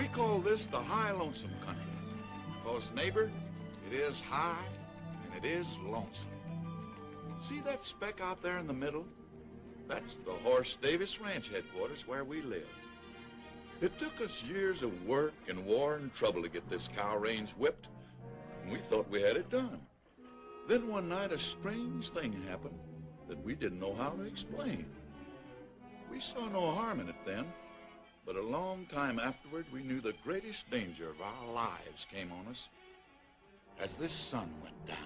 We call this the High Lonesome Country. Because, neighbor, it is high and it is lonesome. See that speck out there in the middle? That's the Horace Davis Ranch headquarters where we live. It took us years of work and war and trouble to get this cow range whipped, and we thought we had it done. Then one night a strange thing happened that we didn't know how to explain. We saw no harm in it then, but a long time afterward we knew the greatest danger of our lives came on us as this sun went down.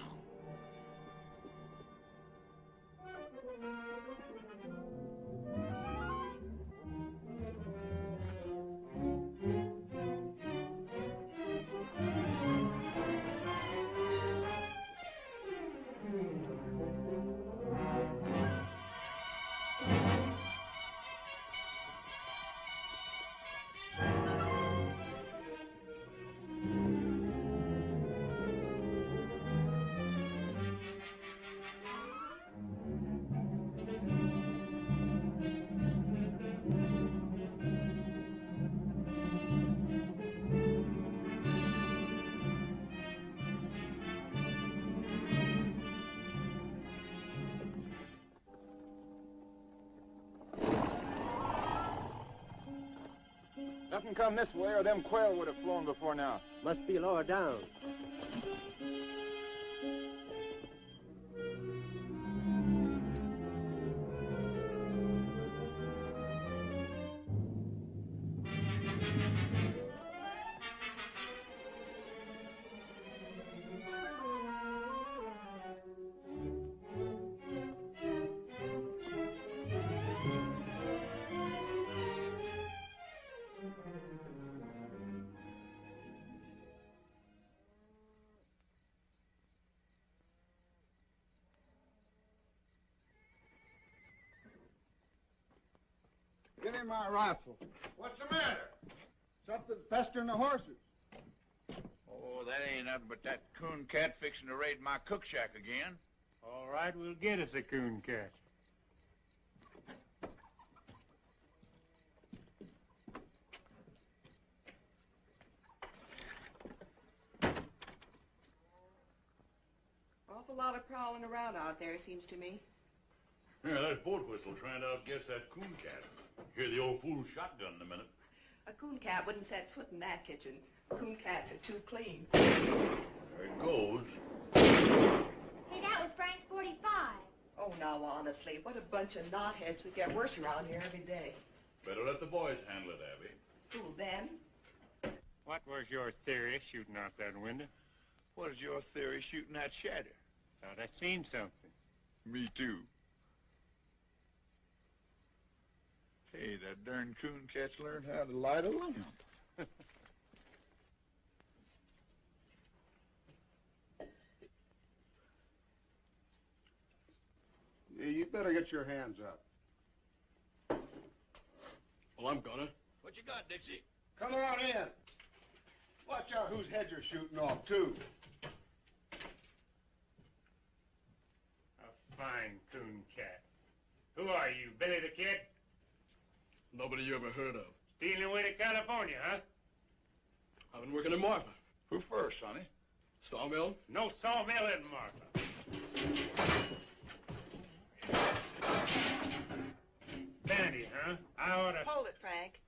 Nothing come this way, or them quail would have flown before now. Must be lower down. Give me my rifle. What's the matter? Something pestering the horses. Oh, that ain't nothing but that coon cat fixing to raid my cook shack again. All right, we'll get us a coon cat. Awful lot of prowling around out there, seems to me. Yeah, that's boat whistle trying to outguess that coon cat. Hear the old fool shotgun in a minute. A coon cat wouldn't set foot in that kitchen. Coon cats are too clean. There it goes. Hey, that was Frank's 45. Oh, now, honestly, what a bunch of knotheads. We get worse around here every day. Better let the boys handle it, Abby. Who, them? What was your theory shooting out that window? What is your theory shooting that shatter? Thought I seen something. Me too. Hey, that darn coon cat's learned how to light a lamp. Yeah, you better get your hands up. Well, I'm gonna. What you got, Dixie? Come on in. Watch out whose heads are shooting off, too. A fine coon cat. Who are you, Billy the Kid? Nobody you ever heard of. Stealing away to California, huh? I've been working in Marfa. Who first, sonny? Sawmill? No sawmill in Marfa. Vanity, huh? I oughta... Hold it, Frank.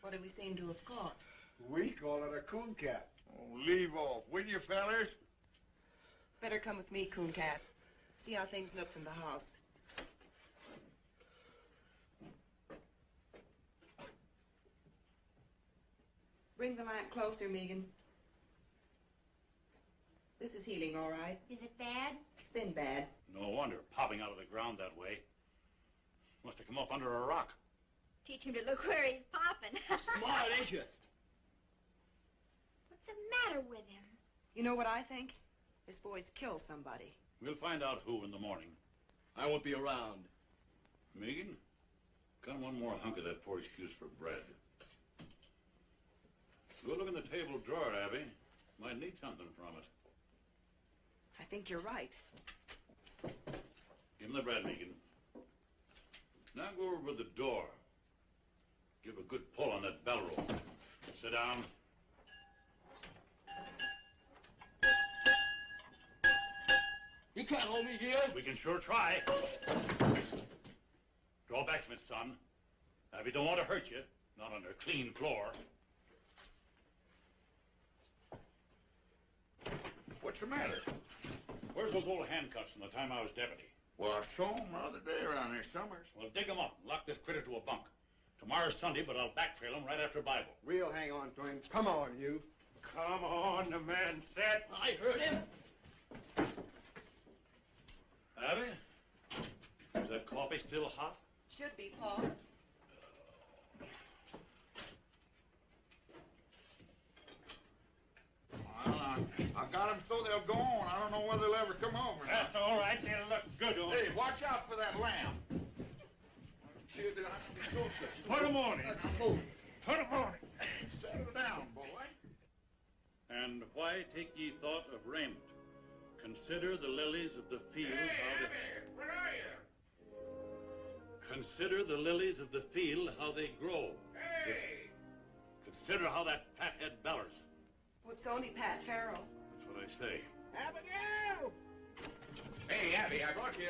What do we seem to have caught? We call it a coon cat. Oh, leave off, will you, fellers? Better come with me, coon cat. See how things look from the house. Bring the lamp closer, Megan. This is healing, all right. Is it bad? It's been bad. No wonder, popping out of the ground that way. Must have come up under a rock. Teach him to look where he's popping. Smart, ain't you? What's the matter with him? You know what I think? This boy's killed somebody. We'll find out who in the morning. I won't be around. Megan, got one more hunk of that poor excuse for bread. Go look in the table drawer, Abby. Might need something from it. I think you're right. Give him the bread, Megan. Now go over to the door. Give a good pull on that bell rope. Sit down. You can't hold me here. We can sure try. Draw back from it, son. Abby don't want to hurt you. Not on her clean floor. What's the matter? Where's those old handcuffs from the time I was deputy? Well, I saw him the other day around here somewhere. Well, dig them up and lock this critter to a bunk. Tomorrow's Sunday, but I'll backtrail him right after Bible. We'll hang on to him. Come on, you. Come on, the man said. I heard him. Abby? Is that coffee still hot? Should be, Paul. Well, I got them so they'll go on. I don't know whether they'll ever come over. That's all right. They'll look good on Hey, you. watch out for that lamb. Kid, I have to be so such. Put 'em on him. Put 'em on him. Settle down, boy. And why take ye thought of raiment? Consider the lilies of the field. Where are you? Consider the lilies of the field, how they grow. Hey! Consider how that fathead bellers. Well, it's only Pat Farrell. That's what I say. Abigail! Hey, Abby, I brought you.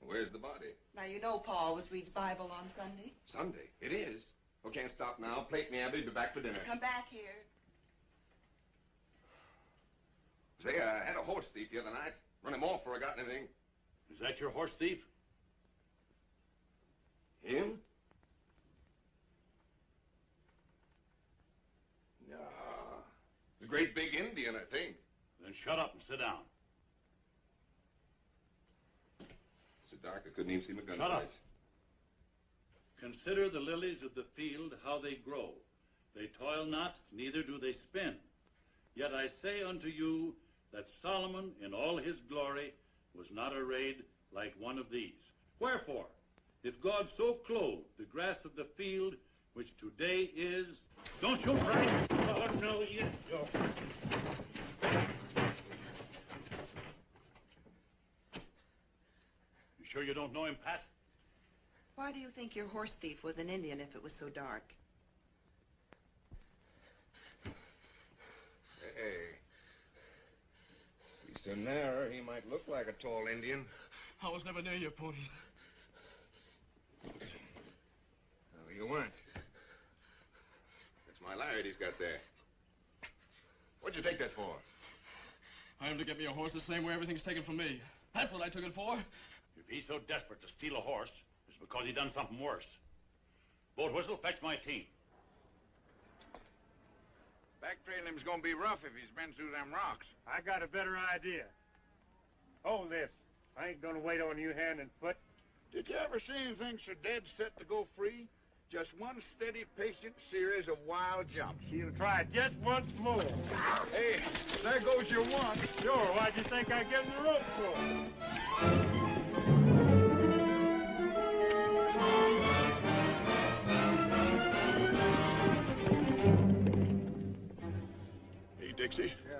Where's the body? Now, you know Paul always reads Bible on Sunday. Sunday. It is. Oh, can't stop now. Plate me, Abby. Be back for dinner. Come back here. Say, I had a horse thief the other night. Run him off before I got anything. Is that your horse thief? Him? No. The great big Indian, I think. Then shut up and sit down. So dark I couldn't even see my gun Shut up. sights. Consider the lilies of the field, how they grow. They toil not, neither do they spin. Yet I say unto you that Solomon in all his glory was not arrayed like one of these. Wherefore, if God so clothed the grass of the field, which today is... Don't shoot, Frank! Oh, no, you don't. You sure you don't know him, Pat? Why do you think your horse thief was an Indian if it was so dark? Hey. He's too narrow. He might look like a tall Indian. I was never near your ponies. No, you weren't. That's my lariat he's got there. What'd you take that for? I am to get me a horse the same way everything's taken from me. That's what I took it for. If he's so desperate to steal a horse, it's because he done something worse. Boat Whistle, fetch my team. Backtrailing him's gonna be rough if he's been through them rocks. I got a better idea. Hold this. I ain't gonna wait on you hand and foot. Did you ever see anything so dead set to go free? Just one steady, patient series of wild jumps. She'll try just once more. Hey, there goes your one. Sure, why'd you think I gave him the rope for? Hey, Dixie. Yeah.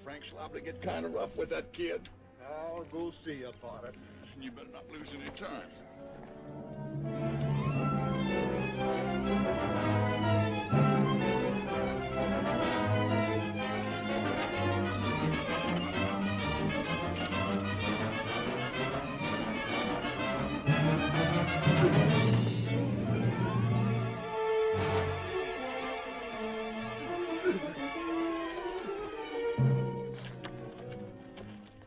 Frank's liable to get kind of rough with that kid. I'll go see about it. And you better not lose any time.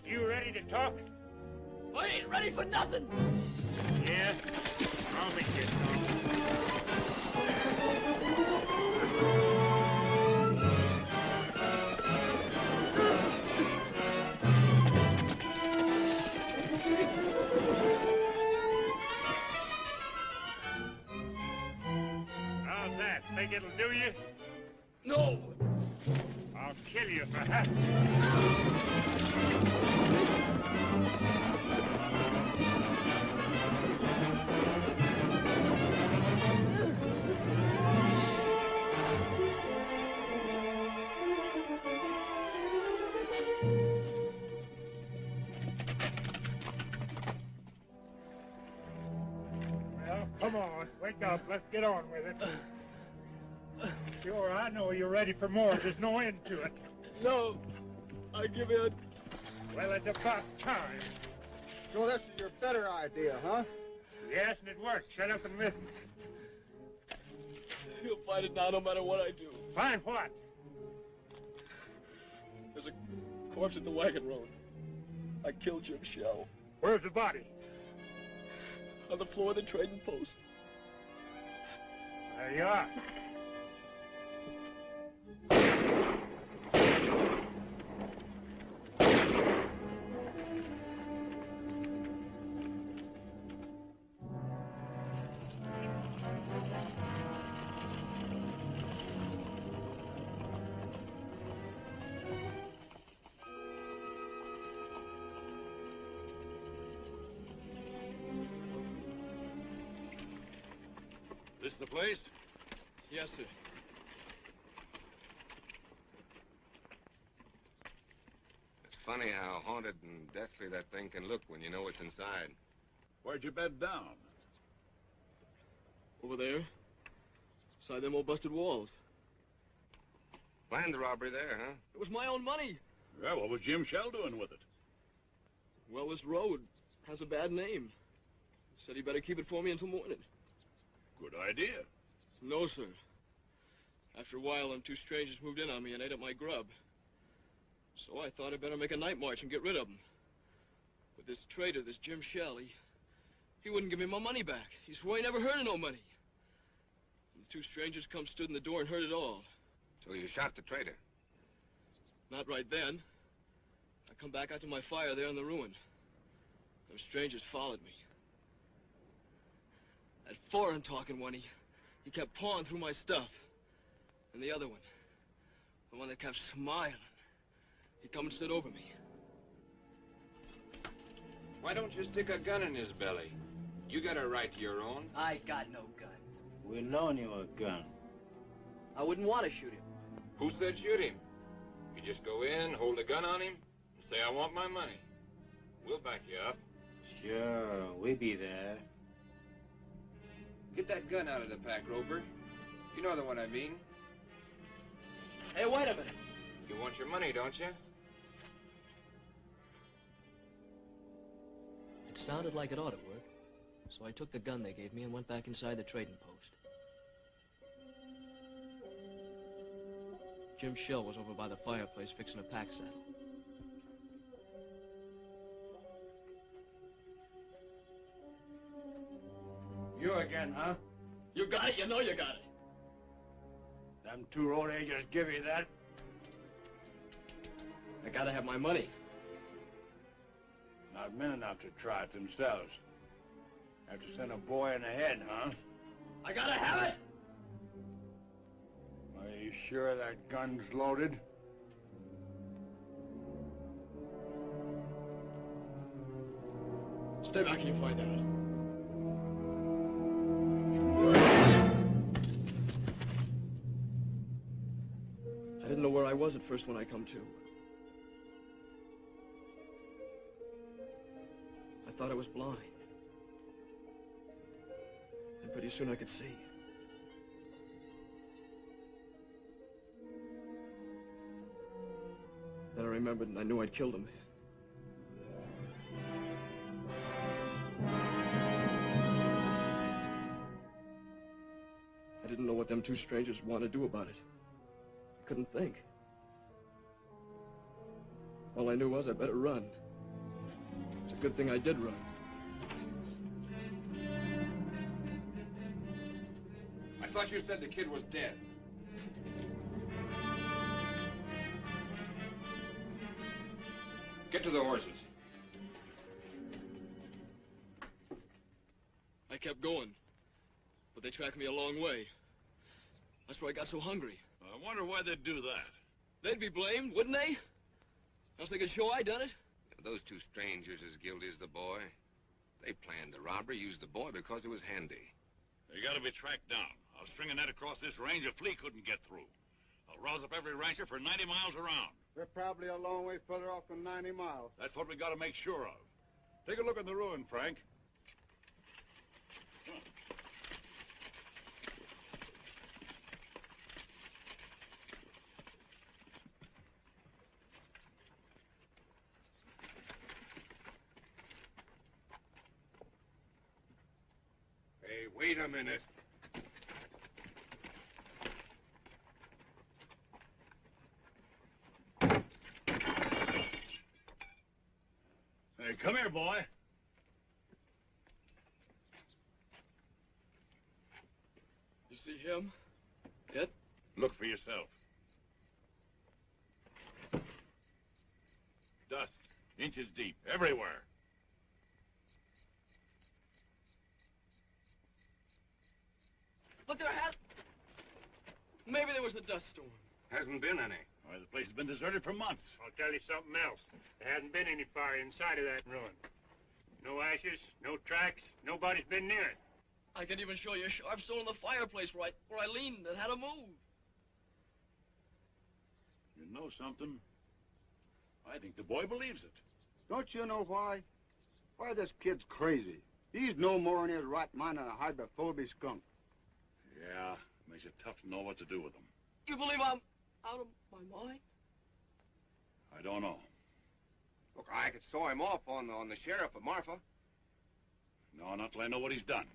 You ready to talk? I ain't ready for nothing. Yeah? I'll make you talk. How's that? Think it'll do you? No. I'll kill you for that. up. Let's get on with it. Sure, I know you're ready for more. There's no end to it. No, I give in. Well, it's about time. So this is your better idea, huh? Yes, and it worked. Shut up and listen. You'll find it now no matter what I do. Find what? There's a corpse at the wagon road. I killed Jim Shell. Where's the body? On the floor of the trading post. There you are. This the place? Yes, sir. It's funny how haunted and deathly that thing can look when you know what's inside. Where'd you bed down? Over there. Beside them old busted walls. Planned the robbery there, huh? It was my own money. Yeah, what was Jim Shell doing with it? Well, this road has a bad name. Said he better keep it for me until morning. Good idea. No, sir. After a while, them two strangers moved in on me and ate up my grub. So I thought I'd better make a night march and get rid of them. But this traitor, this Jim Shell, he wouldn't give me my money back. He swore he never heard of no money. And the two strangers come stood in the door and heard it all. So you shot the traitor? Not right then. I come back out to my fire there in the ruin. Them strangers followed me. That foreign-talking one, he kept pawing through my stuff. And the other one, the one that kept smiling, he come and stood over me. Why don't you stick a gun in his belly? You got a right to your own. I got no gun. We loan you a gun. I wouldn't want to shoot him. Who said shoot him? You just go in, hold a gun on him, and say, I want my money. We'll back you up. Sure, we be there. Get that gun out of the pack, Roper. You know the one I mean. Hey, wait a minute. You want your money, don't you? It sounded like it ought to work. So I took the gun they gave me and went back inside the trading post. Jim Shell was over by the fireplace fixing a pack saddle. You again, huh? You got it, you know you got it. Them two road agents give you that? I gotta have my money. Not men enough to try it themselves. Have to send a boy in the head, huh? I gotta have it! Are you sure that gun's loaded? Stay back and you find out. I didn't know where I was at first when I come to. I thought I was blind. And pretty soon I could see. Then I remembered and I knew I'd killed him. I didn't know what them two strangers would want to do about it. I couldn't think. All I knew was I better run. It's a good thing I did run. I thought you said the kid was dead. Get to the horses. I kept going, but they tracked me a long way. That's where I got so hungry. I wonder why they'd do that. They'd be blamed, wouldn't they? Else they could show I done it. Those two strangers as guilty as the boy. They planned the robbery, used the boy because it was handy. They gotta be tracked down. I'll string a net across this range a flea couldn't get through. I'll rouse up every rancher for 90 miles around. They're probably a long way further off than 90 miles. That's what we gotta make sure of. Take a look at the ruin, Frank. Wait a minute. Hey, come here, boy. You see him? Yet? Look for yourself. Dust, inches deep, everywhere. But there has... Maybe there was a dust storm. Hasn't been any. Why, the place has been deserted for months. I'll tell you something else. There hasn't been any fire inside of that ruin. No ashes, no tracks, nobody's been near it. I can even show you a sharp stone in the fireplace where I leaned and had to move. You know something? I think the boy believes it. Don't you know why? Why, this kid's crazy. He's no more in his right mind than a hydrophobic skunk. Yeah, makes it tough to know what to do with him. You believe I'm out of my mind? I don't know. Look, I could saw him off on the sheriff of Marfa. No, not till I know what he's done.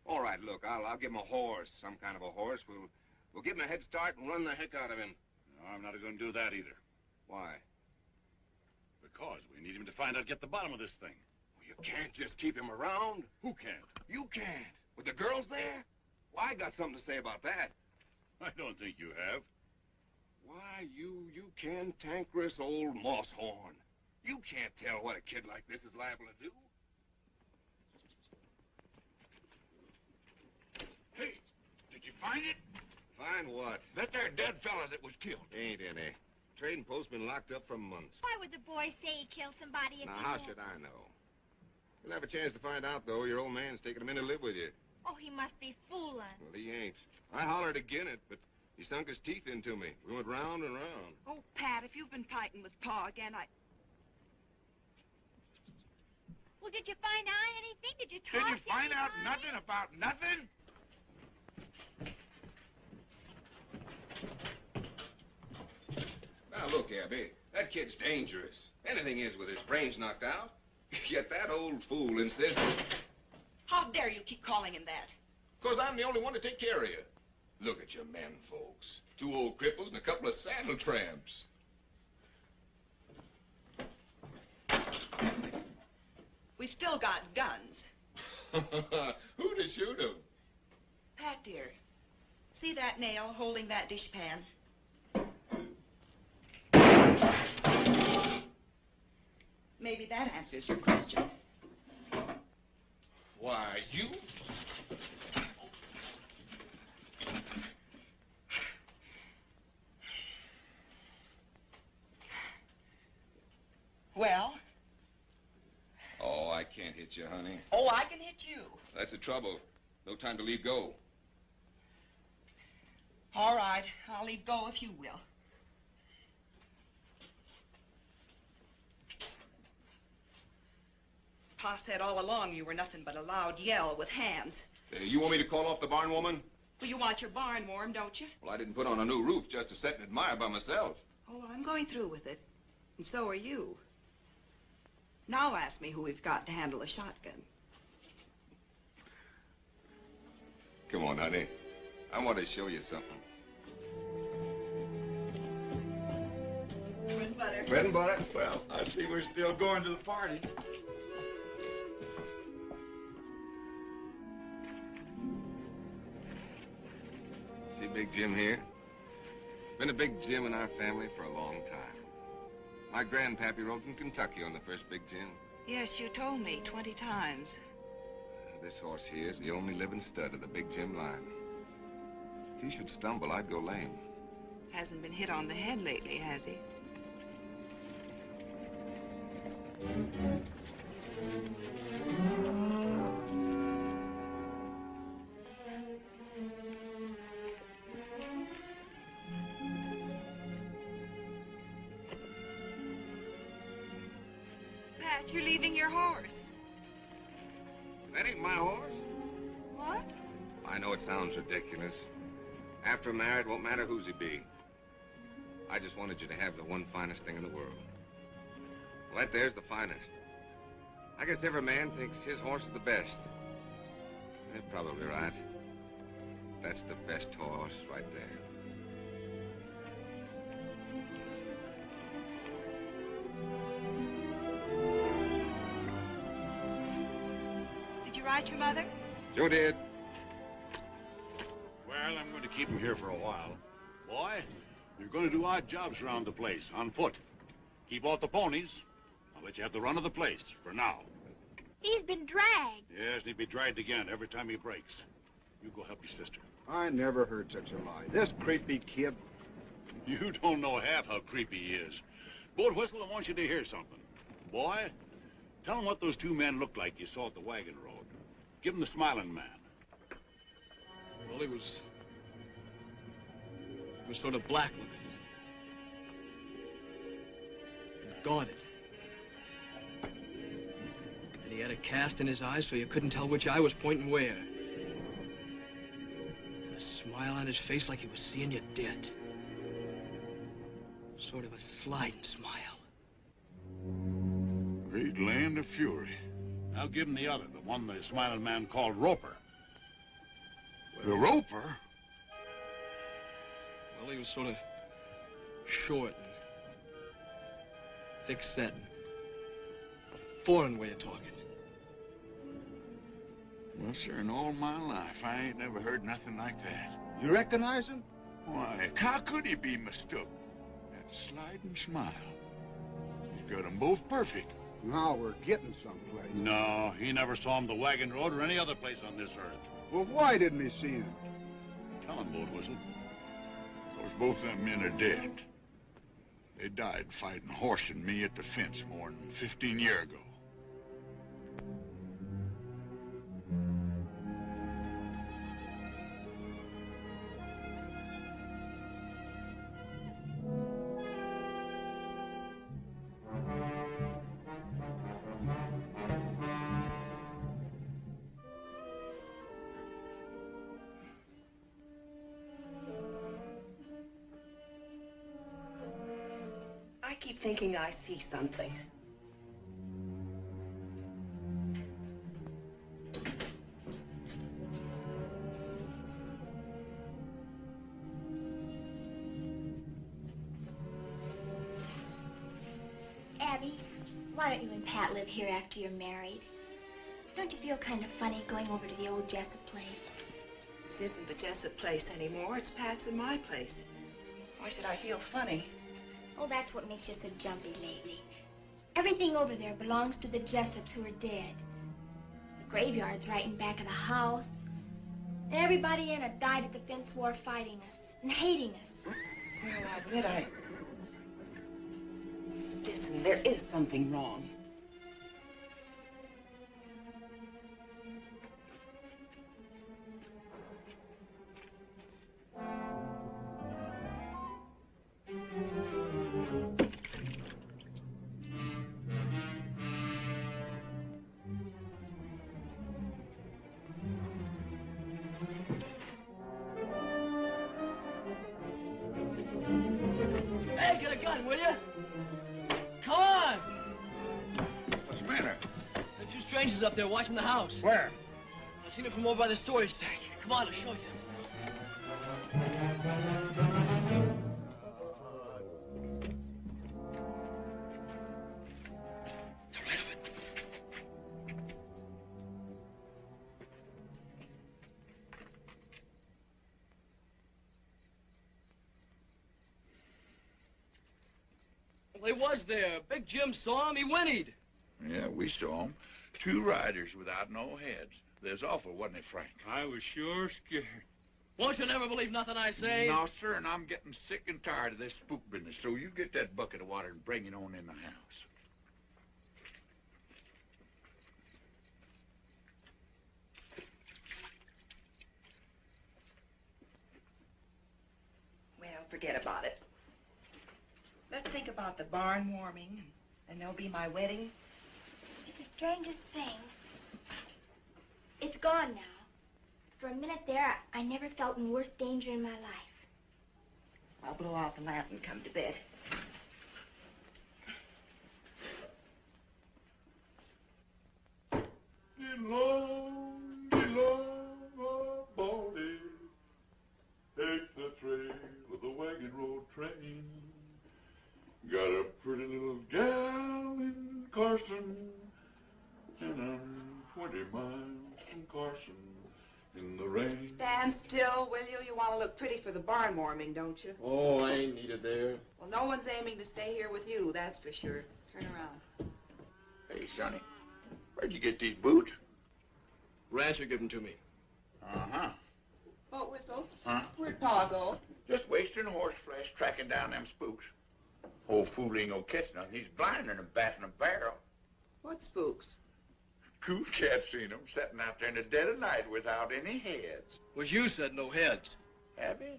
All right, look, I'll give him a horse, some kind of a horse. We'll give him a head start and run the heck out of him. No, I'm not going to do that either. Why? Because we need him to find out, get the bottom of this thing. Well, you can't just keep him around. Who can't? You can't. With the girls there? Well, I got something to say about that. I don't think you have. Why, you cantankerous old moss-horn. You can't tell what a kid like this is liable to do. Hey, did you find it? Find what? That there dead fella that was killed. Ain't any. Trading post's been locked up for months. Why would the boy say he killed somebody if Now, he how knew? should I know? You'll have a chance to find out, though. Your old man's taking him in to live with you. Oh, he must be fooling. Well, he ain't. I hollered again it, but he sunk his teeth into me. We went round and round. Oh, Pat, if you've been fighting with Pa again, Well, did you find out anything? Did you talk Did you to find out anybody? nothing about nothing? Now, look, Abby, that kid's dangerous. Anything is with his brains knocked out. Yet that old fool insists... how dare you keep calling him that? Because I'm the only one to take care of you. Look at your men, folks. 2 old cripples and a couple of saddle tramps. We still got guns. Who to shoot 'em? Pat, dear, see that nail holding that dishpan? Maybe that answers your question. Why, you... Well? Oh, I can't hit you, honey. Oh, I can hit you. That's the trouble. No time to leave go. All right, I'll leave go if you will. Pa said all along you were nothing but a loud yell with hands. You want me to call off the barn woman? Well, you want your barn warm, don't you? Well, I didn't put on a new roof just to sit and admire by myself. Oh, I'm going through with it. And so are you. Now ask me who we've got to handle a shotgun. Come on, honey. I want to show you something. Bread and butter. Bread and butter? Well, I see we're still going to the party. See Big Jim here? Been a Big Jim in our family for a long time. My grandpappy rode from Kentucky on the first Big Jim. Yes, you told me 20 times. This horse here is the only living stud of the Big Jim line. If he should stumble, I'd go lame. Hasn't been hit on the head lately, has he? Pat, you're leaving your horse. That ain't my horse. What? I know it sounds ridiculous. After I'm married, it won't matter whose he be. I just wanted you to have the one finest thing in the world. Well, that there's the finest. I guess every man thinks his horse is the best. You're probably right. That's the best horse right there. Did you write your mother? Sure did. Well, I'm going to keep him here for a while. Boy, you're going to do odd jobs around the place, on foot. Keep off the ponies. I'll let you have the run of the place, for now. He's been dragged. Yes, he'll be dragged again every time he breaks. You go help your sister. I never heard such a lie. This creepy kid. You don't know half how creepy he is. Boat Whistle, I want you to hear something. Boy, tell him what those two men looked like you saw at the wagon road. Give him the smiling man. Well, he was sort of black looking. And guarded. And he had a cast in his eyes so you couldn't tell which eye was pointing where. And a smile on his face like he was seeing you dead. Sort of a sliding smile. Great land of fury. Now give him the other, the one the smiling man called Roper. The Roper? Well, he was sort of short and thick-set. A foreign way of talking. Well, sir, in all my life, I ain't never heard nothing like that. You recognize him? Why, how could he be mistook? That sliding smile. He's got them both perfect. Now we're getting someplace. No, he never saw him the wagon road or any other place on this earth. Well, why didn't he see him? Tell him, Boat Whistle. Because both them men are dead. They died fighting Horse and me at the fence more than 15 years ago. I keep thinking I see something. Abby, why don't you and Pat live here after you're married? Don't you feel kind of funny going over to the old Jessup place? It isn't the Jessup place anymore. It's Pat's and my place. Why should I feel funny? Oh, that's what makes you so jumpy lately. Everything over there belongs to the Jessups who are dead. The graveyard's right in back of the house. And everybody in it died at the fence war fighting us and hating us. Well, I admit I... Listen, there is something wrong. Hey, get a gun, will you? Come on! What's the matter? There are two strangers up there watching the house. Where? I seen them from over by the storage tank. Come on, I'll show you. They're right over there. Well, he was there. Big Jim saw him. He whinnied. Yeah, we saw him. Two riders without no heads. There's awful, wasn't it, Frank? I was sure scared. Won't you never believe nothing I say? No, sir, and I'm getting sick and tired of this spook business, so you get that bucket of water and bring it on in the house. Well, forget about it. Let's think about the barn warming, and there'll be my wedding. It's the strangest thing. It's gone now. For a minute there, I never felt in worse danger in my life. I'll blow out the lamp and come to bed. Get low, get low. stand still, will you? You want to look pretty for the barn warming, don't you? Oh, I ain't needed there. Well, no one's aiming to stay here with you, that's for sure. Turn around. Hey, Sonny, where'd you get these boots? Rancher gave them to me. Uh-huh. Boat whistle? Huh? Where'd Pa go? Just wasting horse flesh tracking down them spooks. Old fool ain't gonna catch nothing. He's blinding and batting a barrel. What spooks? Cool cat seen them sitting out there in the dead of night without any heads. Was you said no heads. Have he?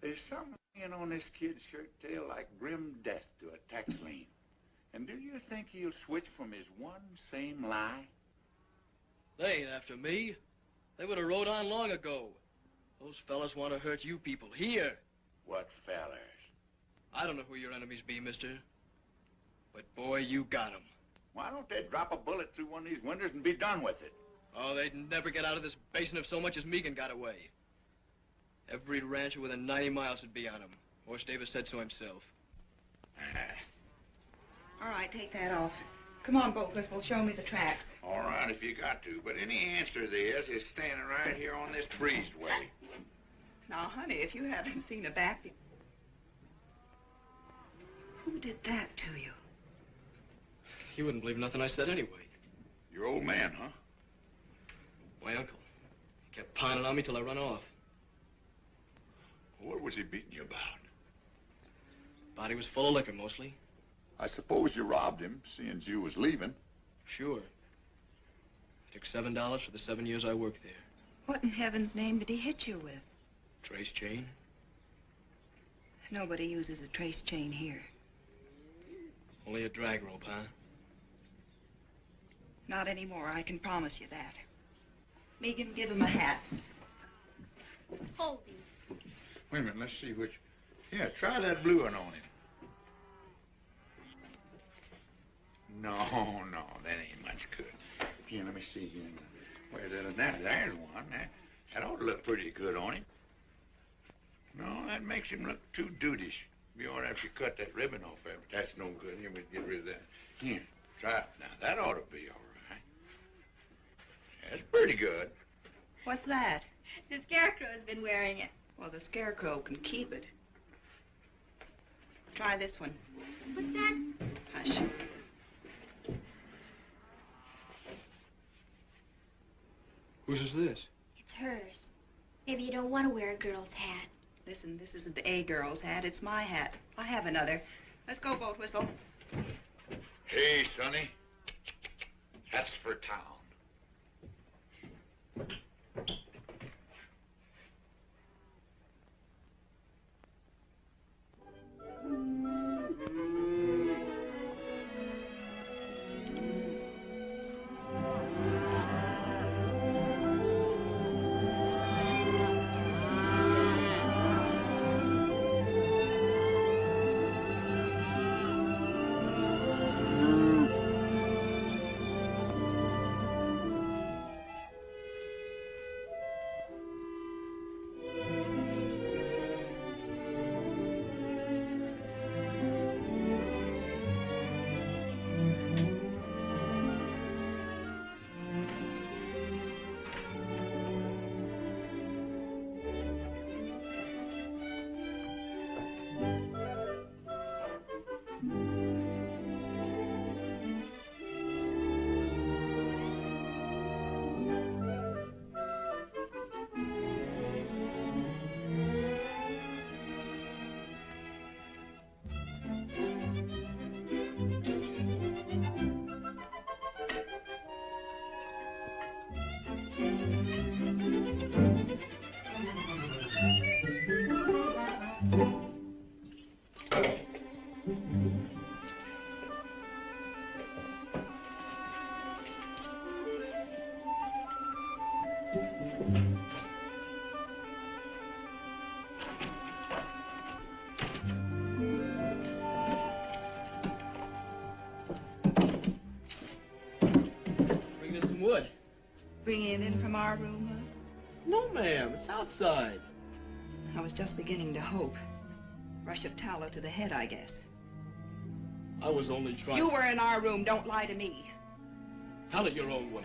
There's something hanging on this kid's shirt tail like grim death to a tax lien. And do you think he'll switch from his one same lie? They ain't after me. They would have rode on long ago. Those fellas want to hurt you people here. What fellers? I don't know who your enemies be, mister. But boy, you got 'em. Why don't they drop a bullet through one of these windows and be done with it? Oh, they'd never get out of this basin if so much as Megan got away. Every rancher within 90 miles would be on him. Horse Davis said so himself. All right, take that off. Come on, Boat Whistle, show me the tracks. All right, if you got to. But any answer there is standing right here on this breezeway. Now, honey, if you haven't seen a back... Who did that to you? You wouldn't believe nothing I said anyway. Your old man, huh? My uncle. He kept pining on me till I run off. What was he beating you about? Body was full of liquor, mostly. I suppose you robbed him, seeing you was leaving. Sure. I took $7 for the 7 years I worked there. What in heaven's name did he hit you with? Trace chain. Nobody uses a trace chain here. Only a drag rope, huh? Not anymore, I can promise you that. Megan, give him a hat. Hold these. Wait a minute, let's see which... Yeah, try that blue one on him. No, that ain't much good. Here, let me see here. Where's that? There's one. That ought to look pretty good on him. No, that makes him look too dudeish. Be all right if you cut that ribbon off there, but that's no good. Here, we get rid of that. Here, try it. Now, that ought to be all right. That's pretty good. What's that? The Scarecrow's been wearing it. Well, the Scarecrow can keep it. Try this one. What's that? Hush. Whose is this? It's hers. Maybe you don't want to wear a girl's hat. Listen, this isn't a girl's hat. It's my hat. I have another. Let's go, Boat Whistle. Hey, Sonny. That's for town. Bringing it in from our room, huh? No, ma'am. It's outside. I was just beginning to hope. Rush of tallow to the head, I guess. I was only trying... You were in our room. Don't lie to me. Tell it your own way.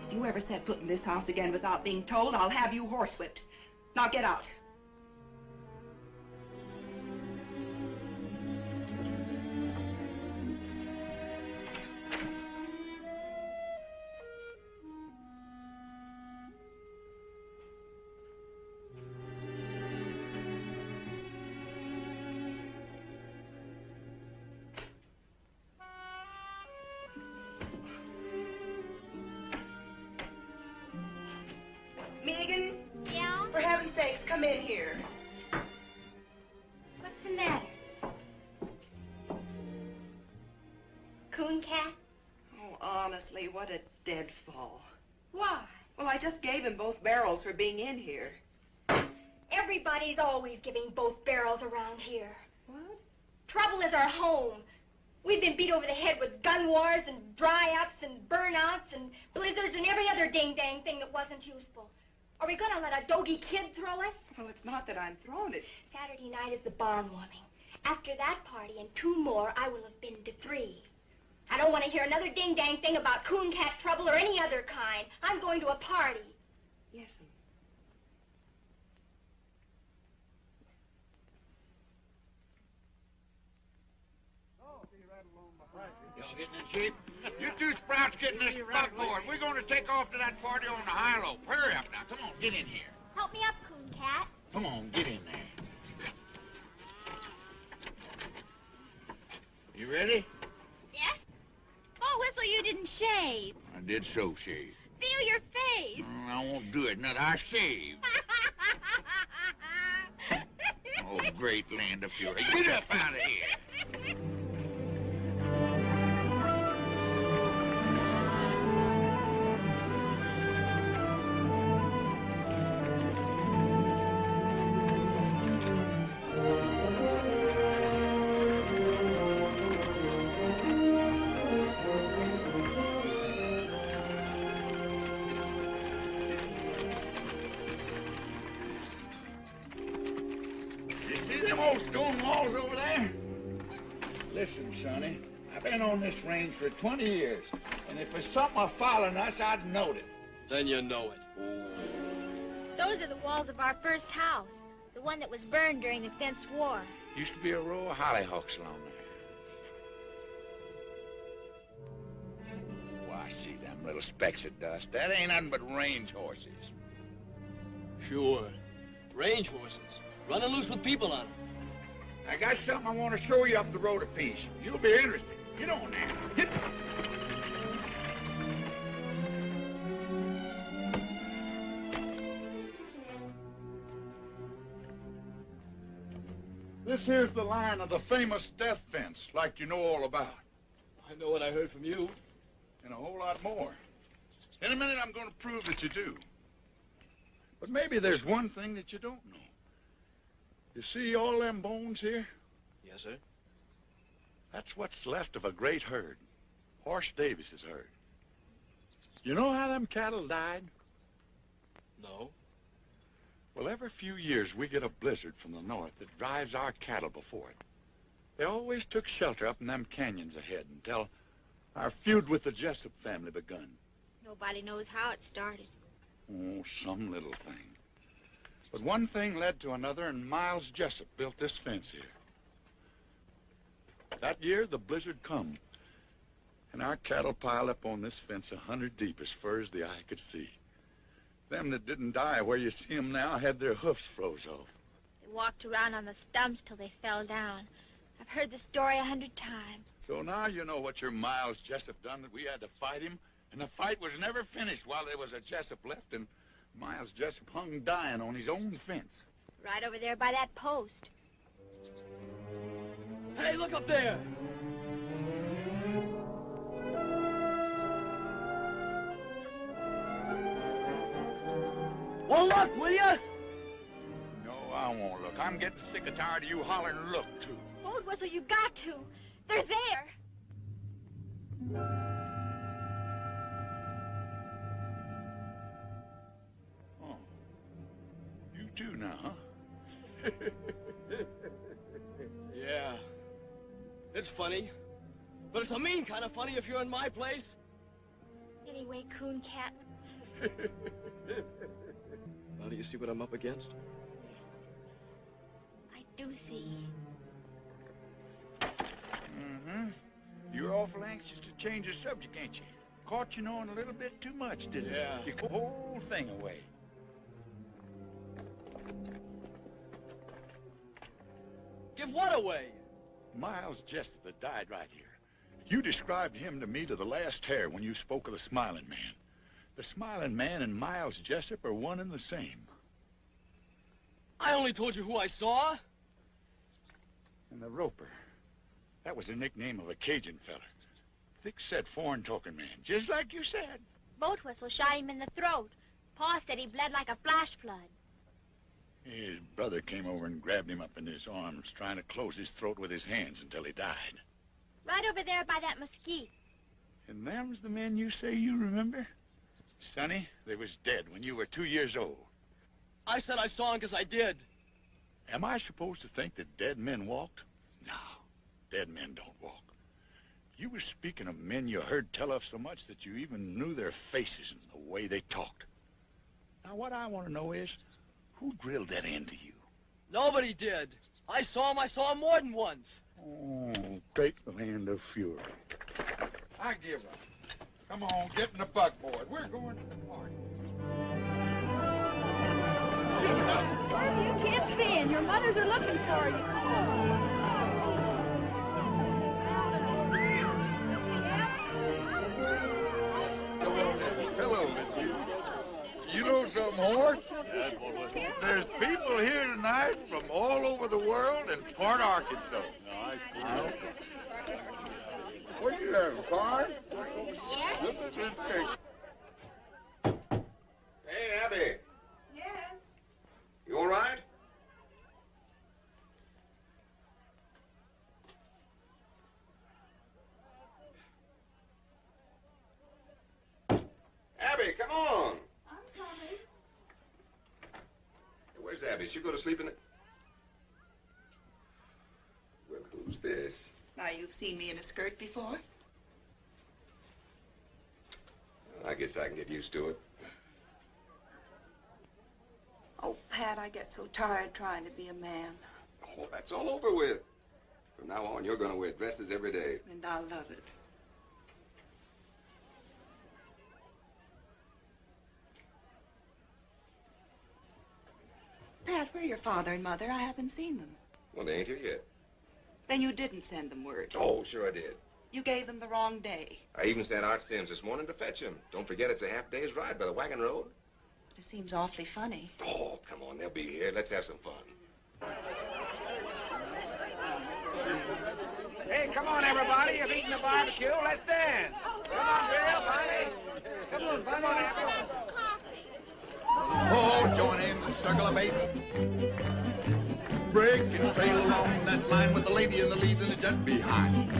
If you ever set foot in this house again without being told, I'll have you horsewhipped. Now get out. Megan? Yeah? For heaven's sakes, come in here. What's the matter? Coon Cat? Oh, honestly, what a deadfall. Why? Well, I just gave him both barrels for being in here. Everybody's always giving both barrels around here. What? Trouble is our home. We've been beat over the head with gun wars and dry-ups and burnouts and blizzards and every other ding-dang thing that wasn't useful. Are we going to let a doggy kid throw us? Well, it's not that I'm throwing it. Saturday night is the barn warming. After that party and 2 more, I will have been to 3. I don't want to hear another ding-dang thing about coon cat trouble or any other kind. I'm going to a party. Yes'm. Y'all getting in shape? You two sprouts get in this buckboard. We're going to take off to that party on the high-low. Hurry up now. Come on, get in here. Help me up, Coon Cat. Come on, get in there. You ready? Yes? Oh, Whistle, you didn't shave. I did so shave. Feel your face. I won't do it. Not I shave. Oh, great land of fury. Get up out of here. Stone walls over there? Listen, Sonny, I've been on this range for 20 years, and if there's something following us, I'd know it. Then you know it. Those are the walls of our first house, the one that was burned during the Fence War. Used to be a row of hollyhocks along there. Why, see them little specks of dust. That ain't nothing but range horses. Sure. Range horses. Running loose with people on them. I got something I want to show you up the road a piece. You'll be interested. Get on there. Get. This here's the line of the famous death fence, like you know all about. I know what I heard from you. And a whole lot more. In a minute, I'm going to prove that you do. But maybe there's one thing that you don't know. You see all them bones here? Yes, sir. That's what's left of a great herd. Horse Davis's herd. You know how them cattle died? No. Well, every few years we get a blizzard from the north that drives our cattle before it. They always took shelter up in them canyons ahead until our feud with the Jessup family begun. Nobody knows how it started. Oh, some little thing. But one thing led to another, and Miles Jessup built this fence here. That year, the blizzard come, and our cattle piled up on this fence 100 deep as far as the eye could see. Them that didn't die where you see them now had their hoofs froze off. They walked around on the stumps till they fell down. I've heard the story 100 times. So now you know what your Miles Jessup done, that we had to fight him, and the fight was never finished while there was a Jessup left, and Miles Jessup hung dying on his own fence. Right over there by that post. Hey, look up there! Well, look, will you? No, I won't look. I'm getting sick and tired of you hollering look, too. Old Whistle, you got to. They're there. Oh. You too now, huh? Yeah. It's funny. But it's a mean kind of funny if you're in my place. Anyway, Coon Cat, Now do you see what I'm up against? I do see. Mm-hmm. You're awful anxious to change the subject, ain't you? Caught you knowing a little bit too much, didn't Yeah. you? You put the whole thing away. Give what away? Miles Jessup that died right here. You described him to me to the last hair when you spoke of the Smiling Man. The Smiling Man and Miles Jessup are one and the same. I only told you who I saw. And the Roper. That was the nickname of a Cajun feller. Thick-set, foreign-talking man, just like you said. Boat Whistle shot him in the throat. Pa said he bled like a flash flood. His brother came over and grabbed him up in his arms, trying to close his throat with his hands until he died. Right over there by that mesquite. And them's the men you say you remember? Sonny, they was dead when you were 2 years old. I said I saw him because I did. Am I supposed to think that dead men walked? No, dead men don't walk. You was speaking of men you heard tell of so much that you even knew their faces and the way they talked. Now, what I want to know is, who drilled that into you? Nobody did. I saw him more than once. Oh, great land of fury. I give up. Come on, get in the buckboard. We're going to the party. You can't spin. Your mothers are looking for you. Come on. Hello, Miss. You know something, Hort? There's people here tonight from all over the world and part Arkansas. What do you have, corn? Yes? Look at this cake. Hey, Abby. Yes. You all right? Abby, come on. I'm coming. Where's Abby? She'll go to sleep in the... Well, who's this? Now, you've seen me in a skirt before? I guess I can get used to it. Oh, Pat, I get so tired trying to be a man. Oh, that's all over with. From now on, you're going to wear dresses every day. And I love it. Pat, where are your father and mother? I haven't seen them. Well, they ain't here yet. Then you didn't send them word. Oh, sure I did. You gave them the wrong day. I even sent Art Sims this morning to fetch him. Don't forget it's a half day's ride by the wagon road. It seems awfully funny. Oh, come on, they'll be here. Let's have some fun. Hey, come on, everybody. You've eaten the barbecue. Let's dance. Come on, Bill, Bonnie. Come on, Bonnie. Oh, join in the circle of eight. Break and trail along that line with the lady in the lead and the jet behind.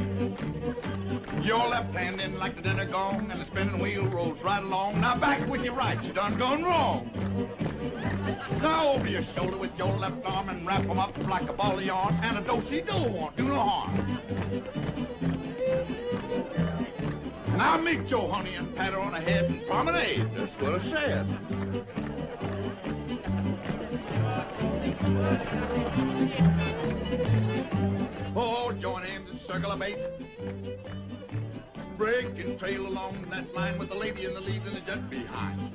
Your left hand in like the dinner gong, and the spinning wheel rolls right along. Now back with your right, you done gone wrong. Now over your shoulder with your left arm and wrap 'em up like a ball of yarn, and a do-si-do won't do no harm. Now meet your honey and pat her on the head and promenade. That's what I said. Oh, join in the circle of eight. Break and trail along that line with the lady in the lead and the jet behind.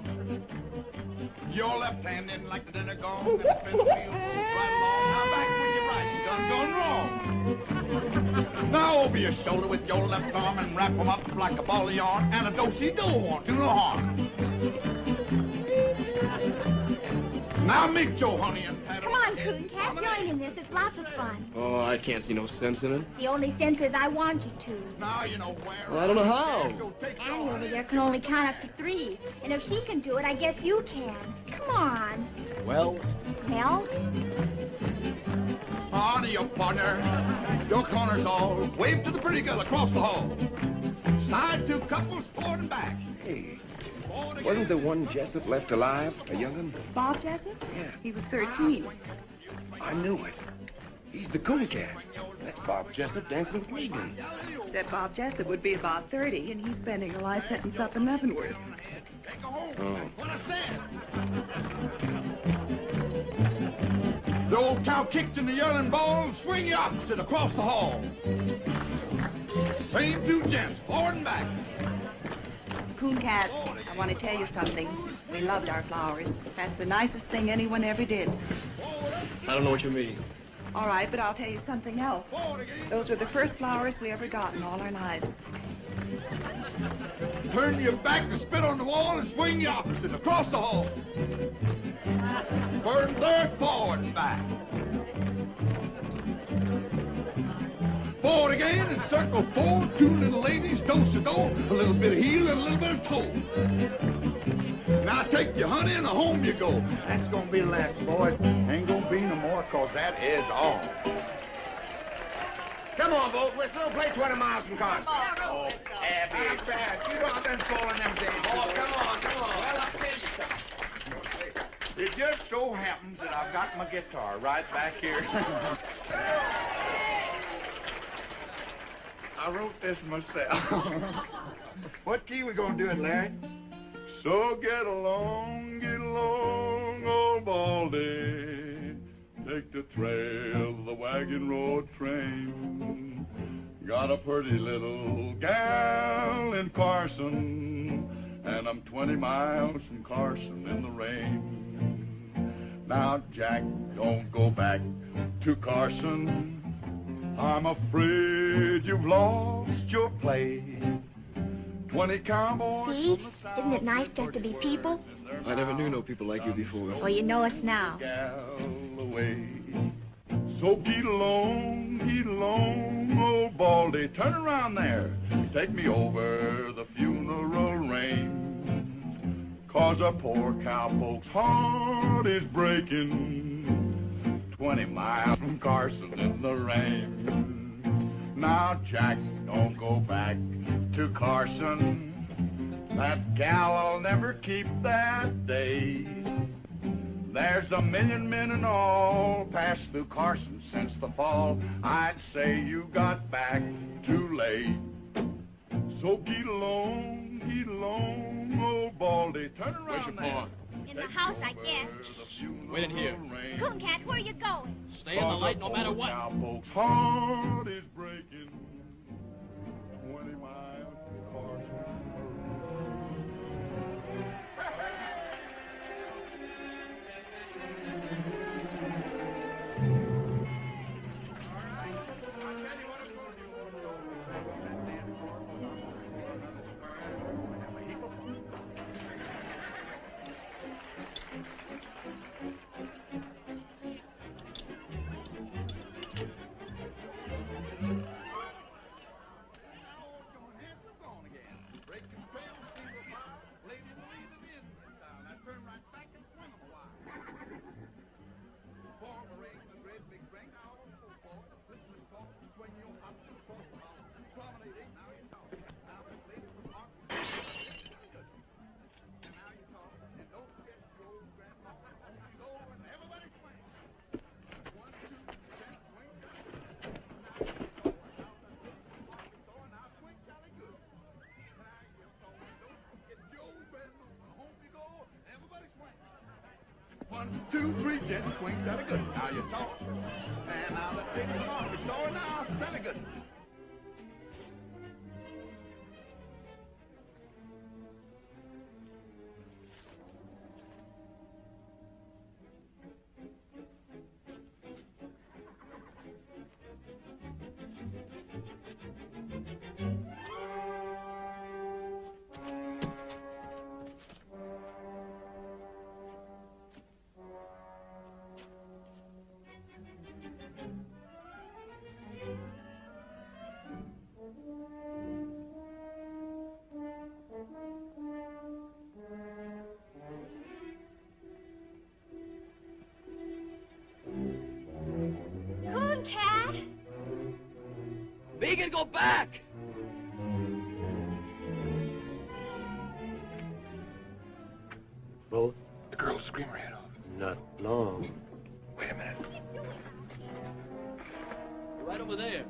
Your left hand in like the dinner gong, and the spin the wheel right along. Now back with your right, you done gone wrong. Now over your shoulder with your left arm and wrap 'em up like a ball of yarn, and a do-si-do won't do no harm. Now meet your honey and pat her. Come on, Coon Cat, join in this. It's lots of fun. Oh, I can't see no sense in it. The only sense is I want you to. Now you know where. Well, I don't know how. Annie over there can only count up to 3. And if she can do it, I guess you can. Come on. Well? Well? On to your partner. Your corner's all. Wave to the pretty girl across the hall. Side 2 couples forward and back. Hey, wasn't the one Jessup left alive, a young'un? Bob Jessup? Yeah. He was 13. I knew it. He's the Coon Cat. That's Bob Jessup dancing with Regan. Except Bob Jessup would be about 30, and he's spending a life sentence up in Leavenworth. Go home. Oh. What I said. The old cow kicked in the yelling ball and swing you opposite across the hall. Same two gents, forward and back. Coon Cat, I want to tell you something. We loved our flowers. That's the nicest thing anyone ever did. I don't know what you mean. All right, but I'll tell you something else. Those were the first flowers we ever got in all our lives. Turn your back to spit on the wall and swing the opposite across the hall. First and third, forward and back. Forward again and circle four, two little ladies, do-si-do, a little bit of heel and a little bit of toe. Now take your honey and home you go. That's gonna be the last, boys. Ain't gonna be no more, 'cause that is all. Come on, Boat Whistle. Play 20 miles from Carson. Oh, Abby. Not bad. You don't been falling them days. Oh, come on. Well, I'll tell you something. It just so happens that I've got my guitar right back here. I wrote this myself. What key we gonna do it, Larry? So get along, old Baldy. Take the trail of the wagon road train. Got a pretty little gal in Carson, and I'm 20 miles from Carson in the rain. Now, Jack, don't go back to Carson. I'm afraid you've lost your place. 20 cowboys. See? Isn't it nice just to be people? I never knew no people like you before. Well, you know us now. Away. So get along, old Baldy. Turn around there. Take me over the funeral range. 'Cause a poor cowpoke's heart is breaking. 20 miles from Carson in the rain. Now, Jack, don't go back to Carson. That gal'll never keep that day. There's a million men in all passed through Carson since the fall. I'd say you got back too late. So get along, old Baldy. Turn around there. In the house, I guess. Wait in here. Coon Cat, where are you going? Stay in the light no matter what. Cowpoke's heart is breaking. 20 miles from Carson. One, two, three, gents, swing, Sally good. Now you talk. And now let's take it off. It's going now, Sally good. Coon Cat? Vegan, go back! Both? The girl will scream her head off. Not long. Wait a minute. Right over there.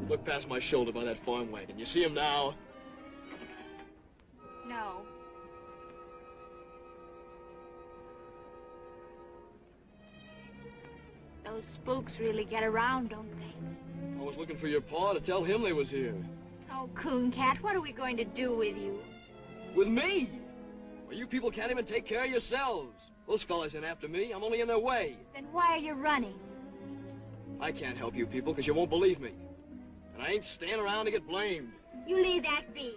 Look past my shoulder by that farm wagon. You see him now? No. Those spooks really get around, don't they? I was looking for your pa to tell him they was here. Oh, Coon Cat, what are we going to do with you? With me? Well, you people can't even take care of yourselves. Those fellas ain't after me. I'm only in their way. Then why are you running? I can't help you people because you won't believe me. And I ain't staying around to get blamed. You leave that be.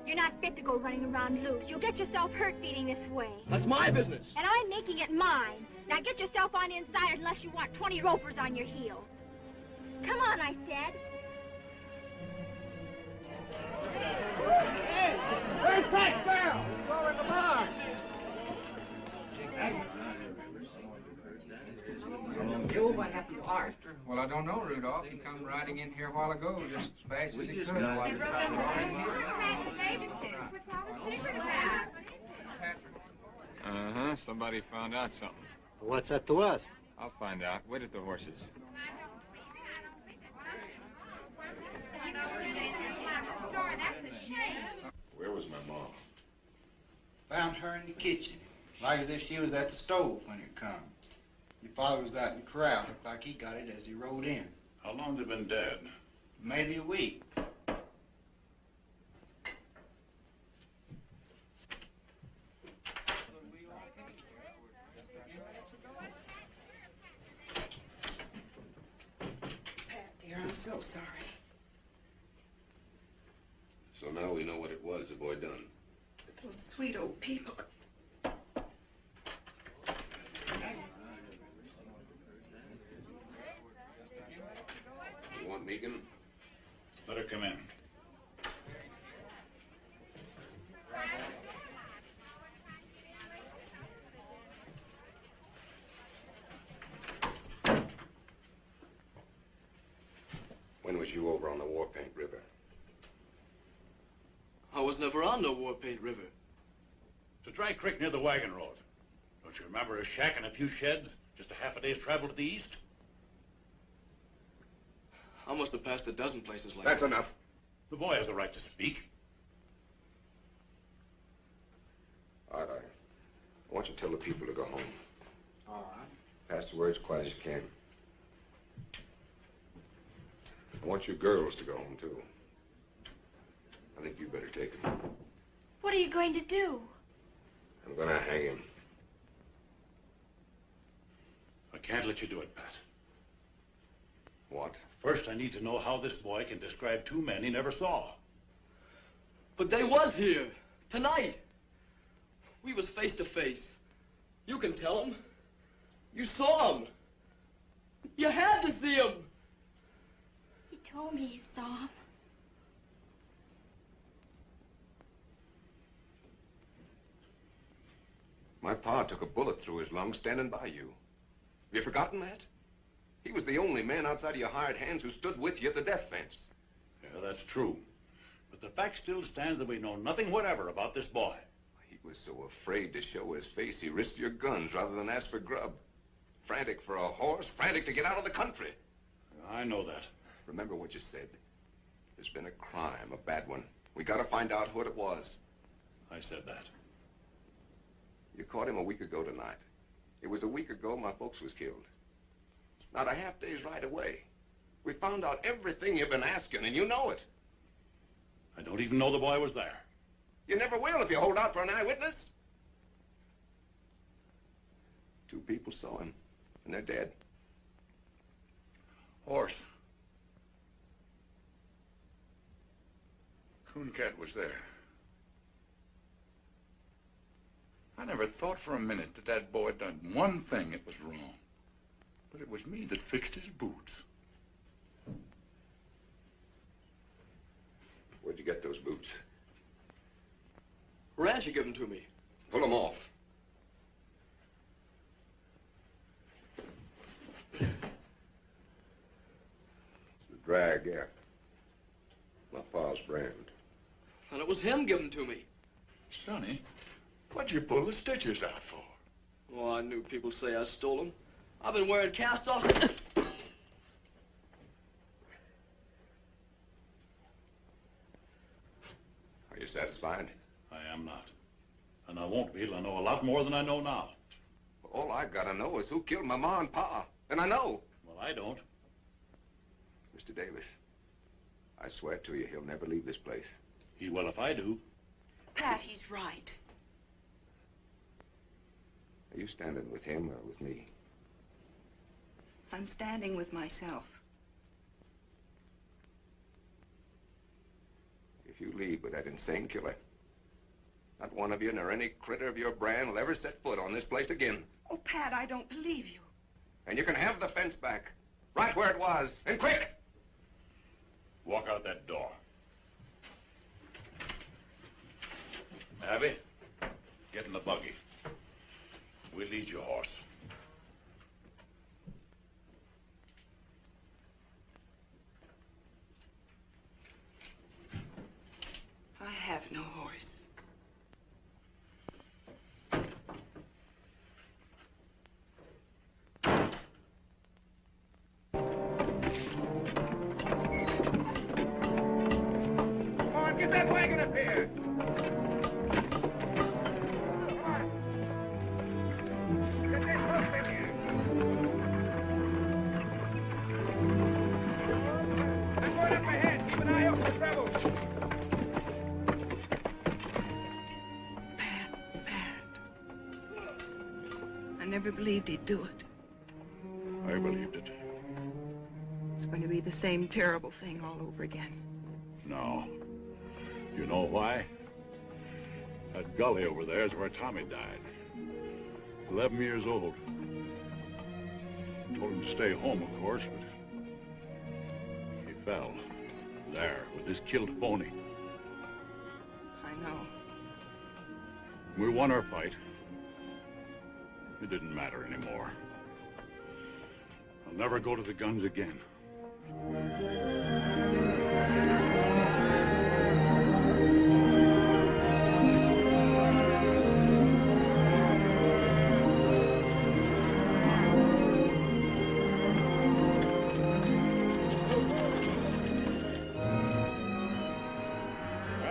You're not fit to go running around loose. You'll get yourself hurt beating this way. That's my business. And I'm making it mine. Now get yourself on inside unless you want 20 ropers on your heels. Come on, I said. Hey, Frank Bell! He's over in the bar. Joe, what happened to Art? Well, I don't know, Rudolph. He come riding in here a while ago, just as fast as he could. Uh-huh. Somebody found out something. What's that to us? I'll find out. Wait at the horses. Where was my mom? Found her in the kitchen. Like as if she was at the stove when it come. Your father was out in the corral. Looked like he got it as he rode in. How long have they been dead? Maybe a week. Pat, dear, I'm so sorry. So now we know what it was the boy done. Those sweet old people. You want Megan? Let her come in. When was you over on the War Paint River? I was never on no War Paint River. It's a dry creek near the wagon road. Don't you remember a shack and a few sheds? Just a half a day's travel to the east? I must have passed a dozen places like That's that. enough. The boy has the right to speak. All right, I want you to tell the people to go home. All right. Pass the word as quiet as you can. I want you girls to go home, too. I think you better take him. What are you going to do? I'm gonna hang him. I can't let you do it, Pat. What? First, I need to know how this boy can describe two men he never saw. But they was here. Tonight. We was face to face. You can tell them. You saw him. You had to see him. He told me he saw him. My pa took a bullet through his lung standing by you. Have you forgotten that? He was the only man outside of your hired hands who stood with you at the death fence. Yeah, that's true. But the fact still stands that we know nothing whatever about this boy. He was so afraid to show his face, he risked your guns rather than ask for grub. Frantic for a horse, frantic to get out of the country. I know that. Remember what you said. There's been a crime, a bad one. We gotta find out what it was. I said that. You caught him a week ago tonight. It was a week ago my folks was killed. Not a half day's ride away. We found out everything you've been asking, and you know it. I don't even know the boy was there. You never will if you hold out for an eyewitness. Two people saw him, and they're dead. Horse. Coon Cat was there. I never thought for a minute that that boy done one thing that was wrong. But it was me that fixed his boots. Where'd you get those boots? Rancher gave them to me. Pull them off. It's the drag, yeah. My pa's brand. And it was him giving them to me. Sonny, what'd you pull the stitches out for? Oh, I knew people'd say I stole them. I've been wearing cast-offs. Are you satisfied? I am not. And I won't be till I know a lot more than I know now. All I gotta know is who killed my ma and pa. And I know. Well, I don't. Mr. Davis, I swear to you, he'll never leave this place. He will if I do. Pat, he's right. Are you standing with him or with me? I'm standing with myself. If you leave with that insane killer, not one of you nor any critter of your brand will ever set foot on this place again. Oh, Pat, I don't believe you. And you can have the fence back, right where it was, and quick! Walk out that door. Abby, get in the buggy. We'll lead your horse. I have no horse. Come on, get that wagon up here. Get that horse in here. I'm going up ahead. Keep an eye out for trouble. I never believed he'd do it. I believed it. It's going to be the same terrible thing all over again. No. You know why? That gully over there is where Tommy died. 11 years old. Told him to stay home, of course, but he fell. There, with his killed pony. I know. We won our fight. It didn't matter anymore. I'll never go to the guns again. Well,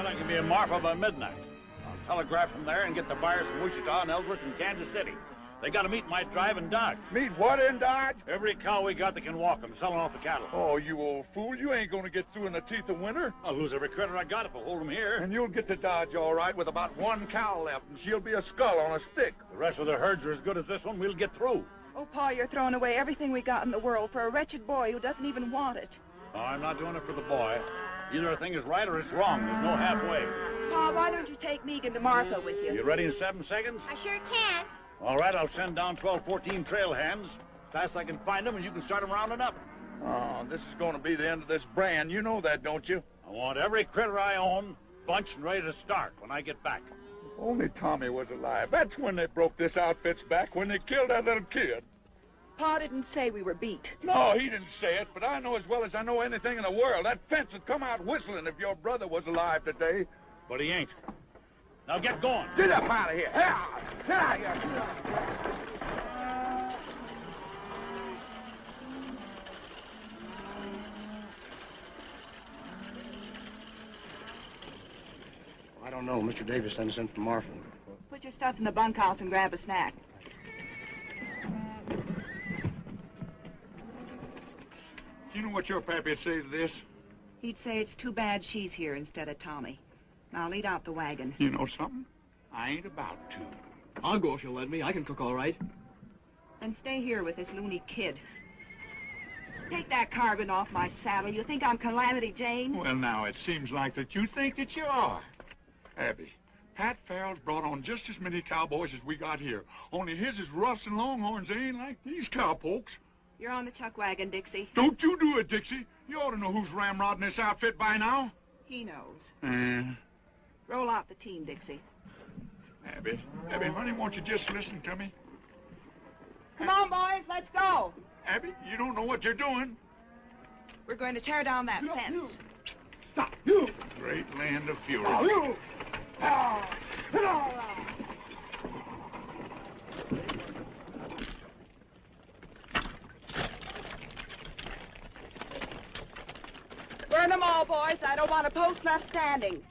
I can be in Marfa by midnight. I'll telegraph from there and get the buyers from Wichita and Ellsworth and Kansas City. They got to meet my drive in Dodge. Meet what in Dodge? Every cow we got that can walk them, selling off the cattle. Oh, you old fool. You ain't gonna get through in the teeth of winter. I'll lose every critter I got if I hold them here. And you'll get to Dodge all right with about one cow left, and she'll be a skull on a stick. The rest of the herds are as good as this one. We'll get through. Oh, Pa, you're throwing away everything we got in the world for a wretched boy who doesn't even want it. No, I'm not doing it for the boy. Either a thing is right or it's wrong. There's no halfway. Pa, why don't you take Megan to Martha with you? You ready in 7 seconds? I sure can. All right, I'll send down 12, 14 trail hands. Fast I can find them, and you can start them rounding up. Oh, this is gonna be the end of this brand. You know that, don't you? I want every critter I own bunched and ready to start when I get back. If only Tommy was alive. That's when they broke this outfit's back, when they killed that little kid. Pa didn't say we were beat. No, he didn't say it, but I know as well as I know anything in the world. That fence would come out whistling if your brother was alive today. But he ain't. Now get going. Get up out of here. Get out of here. I don't know. Mr. Davis sent us in from Marfa. Put your stuff in the bunkhouse and grab a snack. You know what your pappy'd say to this? He'd say it's too bad she's here instead of Tommy. Now lead out the wagon. You know something? I ain't about to. I'll go if you'll let me. I can cook all right. And stay here with this loony kid. Take that carbon off my saddle. You think I'm Calamity Jane? Well, now, it seems like that you think that you are. Abby, Pat Farrell's brought on just as many cowboys as we got here. Only his is roughs and longhorns. They ain't like these cowpokes. You're on the chuck wagon, Dixie. Don't you do it, Dixie. You ought to know who's ramrodding this outfit by now. He knows. Roll out the team, Dixie. Abby, honey, won't you just listen to me? Come on, boys, let's go. Abby, you don't know what you're doing. We're going to tear down that fence. Stop, you! Great land of fury. You! Burn them all, boys. I don't want a post left standing.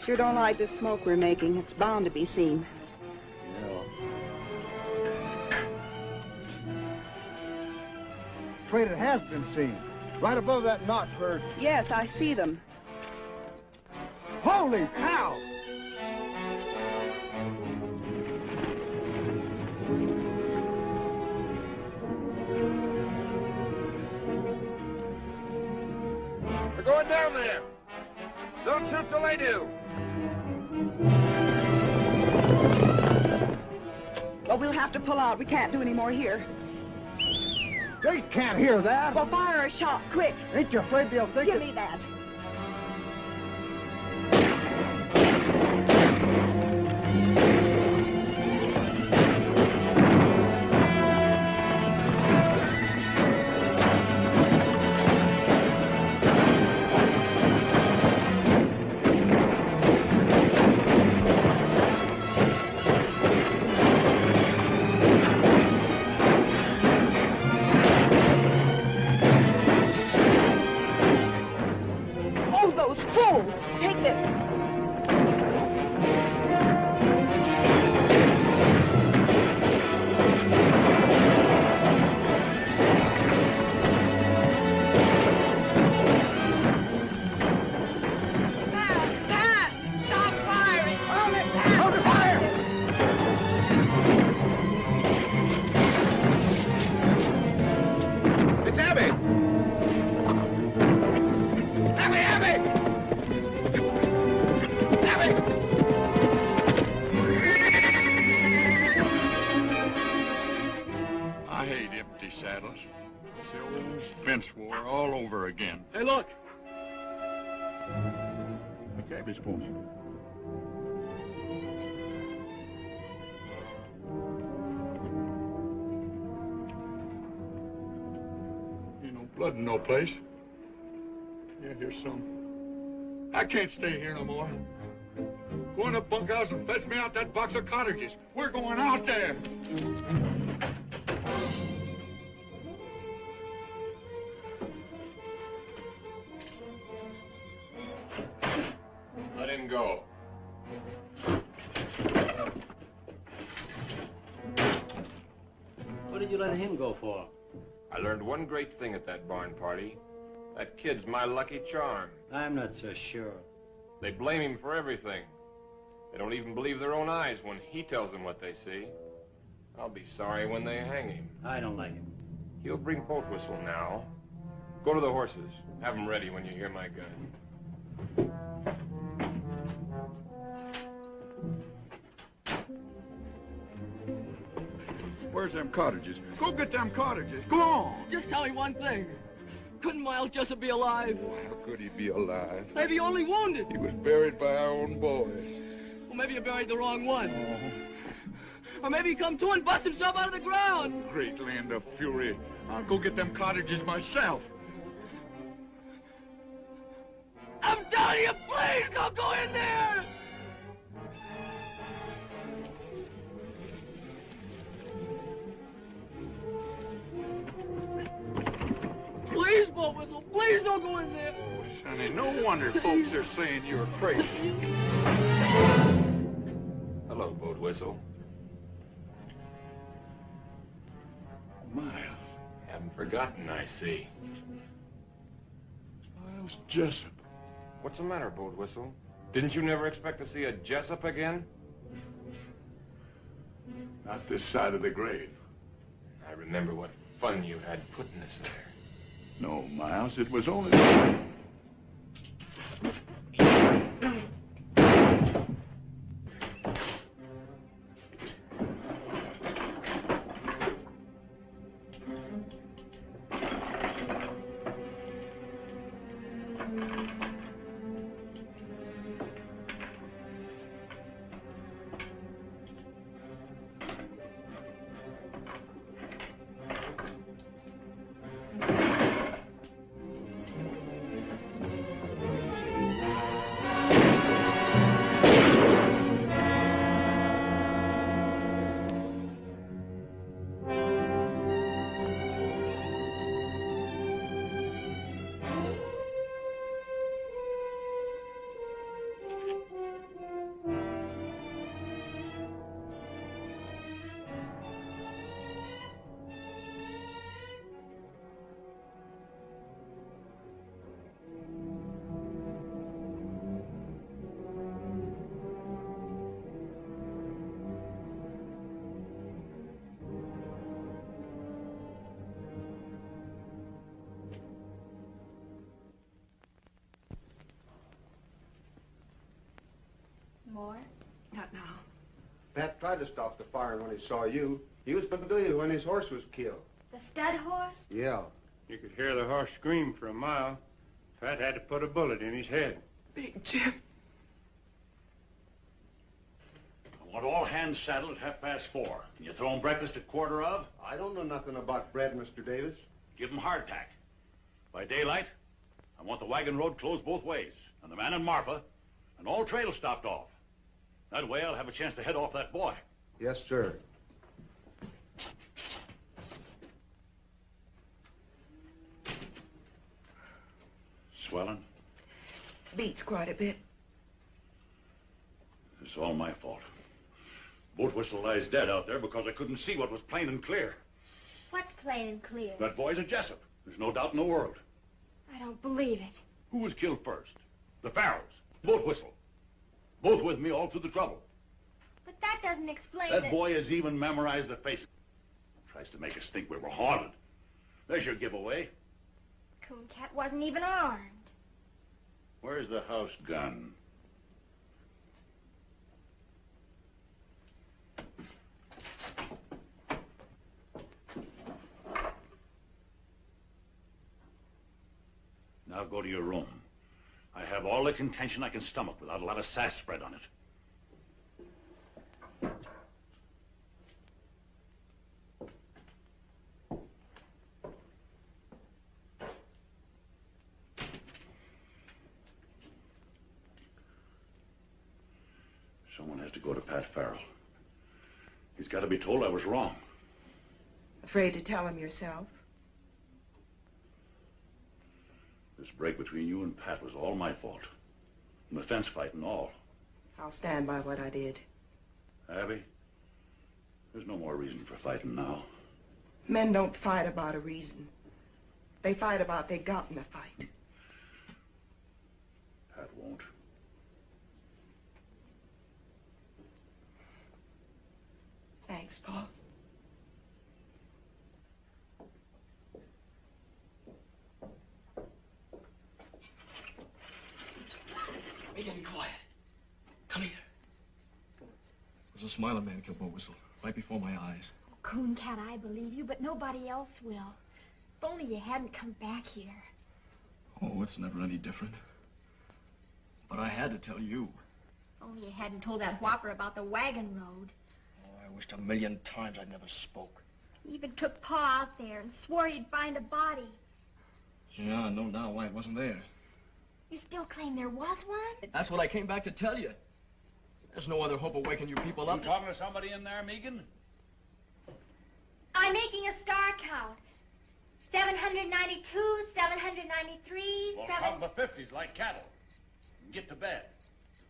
Sure don't like the smoke we're making. It's bound to be seen. Afraid it has been seen. Right above that notch where... Yes, I see them. Holy cow! We're going down there. Don't shoot till they do. Well, we'll have to pull out. We can't do any more here. They can't hear that. Well, fire a shot, quick. Ain't you afraid they'll think Give me that. Blood in no place. Yeah, here's some. I can't stay here no more. Go in the bunkhouse and fetch me out that box of cartridges. We're going out there. Let him go. What did you let him go for? I learned one great thing at that barn party. That kid's my lucky charm. I'm not so sure. They blame him for everything. They don't even believe their own eyes when he tells them what they see. I'll be sorry when they hang him. I don't like him. He'll bring boat whistle now. Go to the horses. Have them ready when you hear my gun. Where's them cottages? Go get them cottages. Go on. Just tell me one thing. Couldn't Miles Jessup be alive? How could he be alive? Maybe only wounded. He was buried by our own boys. Well, maybe you buried the wrong one. Or maybe he come to and bust himself out of the ground. Great land of fury. I'll go get them cottages myself. I'm telling you, please don't go in there! Please, Boat Whistle, please don't go in there. Oh, Sonny, no wonder folks are saying you're crazy. Hello, Boat Whistle. Miles. Haven't forgotten, I see. Miles Jessup. What's the matter, Boat Whistle? Didn't you never expect to see a Jessup again? Not this side of the grave. I remember what fun you had putting us there. No, Miles, it was only... more? Not now. Pat tried to stop the firing when he saw you. He was familiar when his horse was killed. The stud horse? Yeah. You could hear the horse scream for a mile. Pat had to put a bullet in his head. Big Jim. I want all hands saddled at 4:30. Can you throw 'em breakfast at 1:15? I don't know nothing about bread, Mr. Davis. Give 'em hardtack. By daylight, I want the wagon road closed both ways, and the man and Marfa, and all trails stopped off. That way I'll have a chance to head off that boy. Yes, sir. Swelling? Beats quite a bit. It's all my fault. Boat whistle lies dead out there because I couldn't see what was plain and clear. What's plain and clear? That boy's a Jessup. There's no doubt in the world. I don't believe it. Who was killed first? The Farrells. Boat whistle. Both with me all through the trouble. But that doesn't explain That boy has even memorized the faces. Tries to make us think we were haunted. There's your giveaway. Cooncat wasn't even armed. Where's the house gun? Now go to your room. I have all the contention I can stomach without a lot of sass spread on it. Someone has to go to Pat Farrell. He's got to be told I was wrong. Afraid to tell him yourself? This break between you and Pat was all my fault. And the fence fight and all. I'll stand by what I did. Abby, there's no more reason for fighting now. Men don't fight about a reason. They fight about they got in the fight. Pat won't. Thanks, Paul. Be quiet. Come here. It was a Smiler man killed Boat Whistle, right before my eyes. Cooncat, I believe you, but nobody else will. If only you hadn't come back here. Oh, it's never any different. But I had to tell you. If only you hadn't told that whopper about the wagon road. Oh, I wished 1,000,000 times I'd never spoke. He even took Pa out there and swore he'd find a body. Yeah, I know now why it wasn't there. You still claim there was one? That's what I came back to tell you. There's no other hope of waking you people up. You talking to somebody in there, Megan? I'm making a star count. 792, 793, Well, count the 50s like cattle. And get to bed.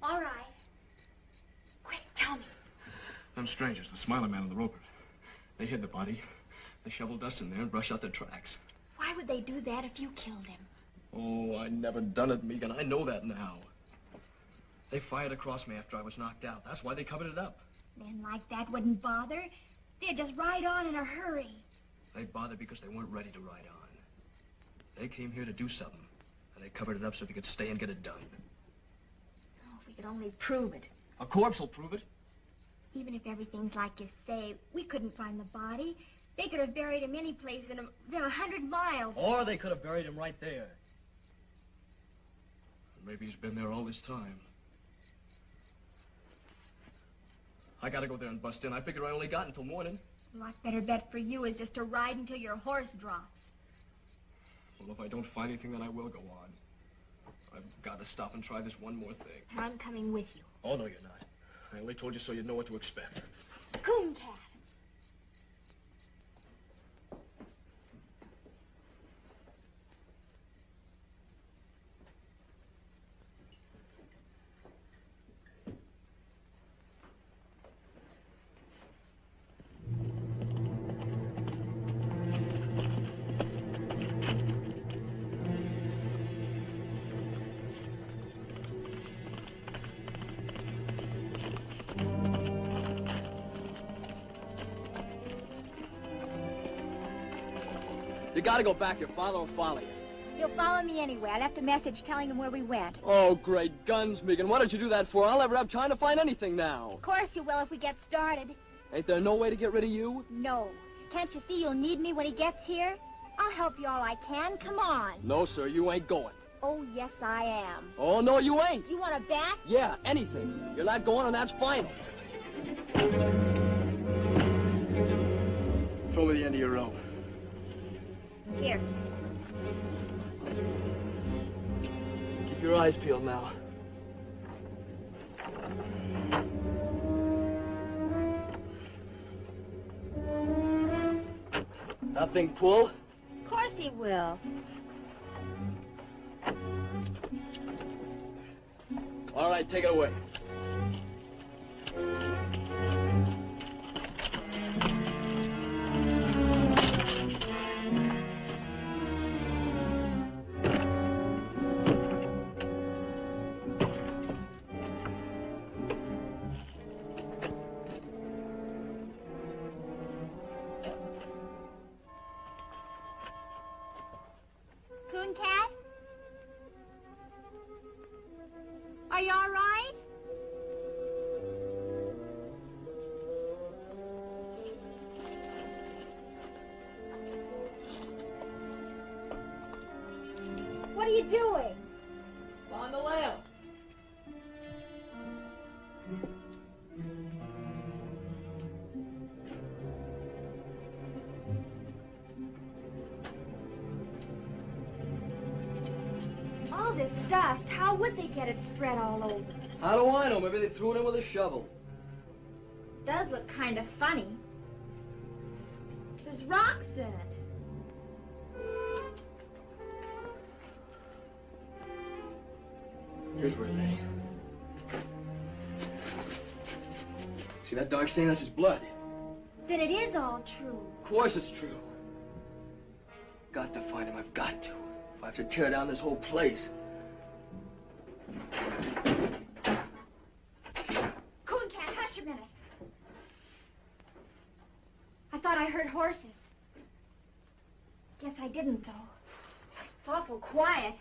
All right. Quick, tell me. Them strangers, the Smiler man and the roper, they hid the body. They shoveled dust in there and brushed out their tracks. Why would they do that if you killed him? Oh, I never done it, Megan. I know that now. They fired across me after I was knocked out. That's why they covered it up. Men like that wouldn't bother. They'd just ride on in a hurry. They bothered because they weren't ready to ride on. They came here to do something, and they covered it up so they could stay and get it done. Oh, if we could only prove it. A corpse will prove it. Even if everything's like you say, we couldn't find the body. They could have buried him any place within 100 miles. Or they could have buried him right there. Maybe he's been there all this time. I gotta go there and bust in. I figure I only got until morning. A lot better bet for you is just to ride until your horse drops. Well, if I don't find anything, then I will go on. I've got to stop and try this one more thing. I'm coming with you. Oh, no, you're not. I only told you so you'd know what to expect. Cooncat. You gotta go back. Your father will follow you. He'll follow me anyway. I left a message telling him where we went. Oh, great guns, Megan. What did you do that for? I'll never have time to find anything now. Of course you will if we get started. Ain't there no way to get rid of you? No. Can't you see you'll need me when he gets here? I'll help you all I can. Come on. No, sir, you ain't going. Oh, yes, I am. Oh, no, you ain't. You want to bet? Yeah, anything. You're not going, and that's final. Throw me the end of your rope. Here. Keep your eyes peeled now. Nothing pull? Of course he will. All right, take it away. Coon Cat? Are you all right? What are you doing? On the lamp. All this dust, how would they get it spread all over? How do I know? Maybe they threw it in with a shovel. It does look kind of funny. There's rocks in it. Here's where it lay. See that dark stain? That's his blood. Then it is all true. Of course it's true. Got to find him. I've got to. If I have to tear down this whole place. Coon Cat, hush a minute. I thought I heard horses. Guess I didn't, though. It's awful quiet.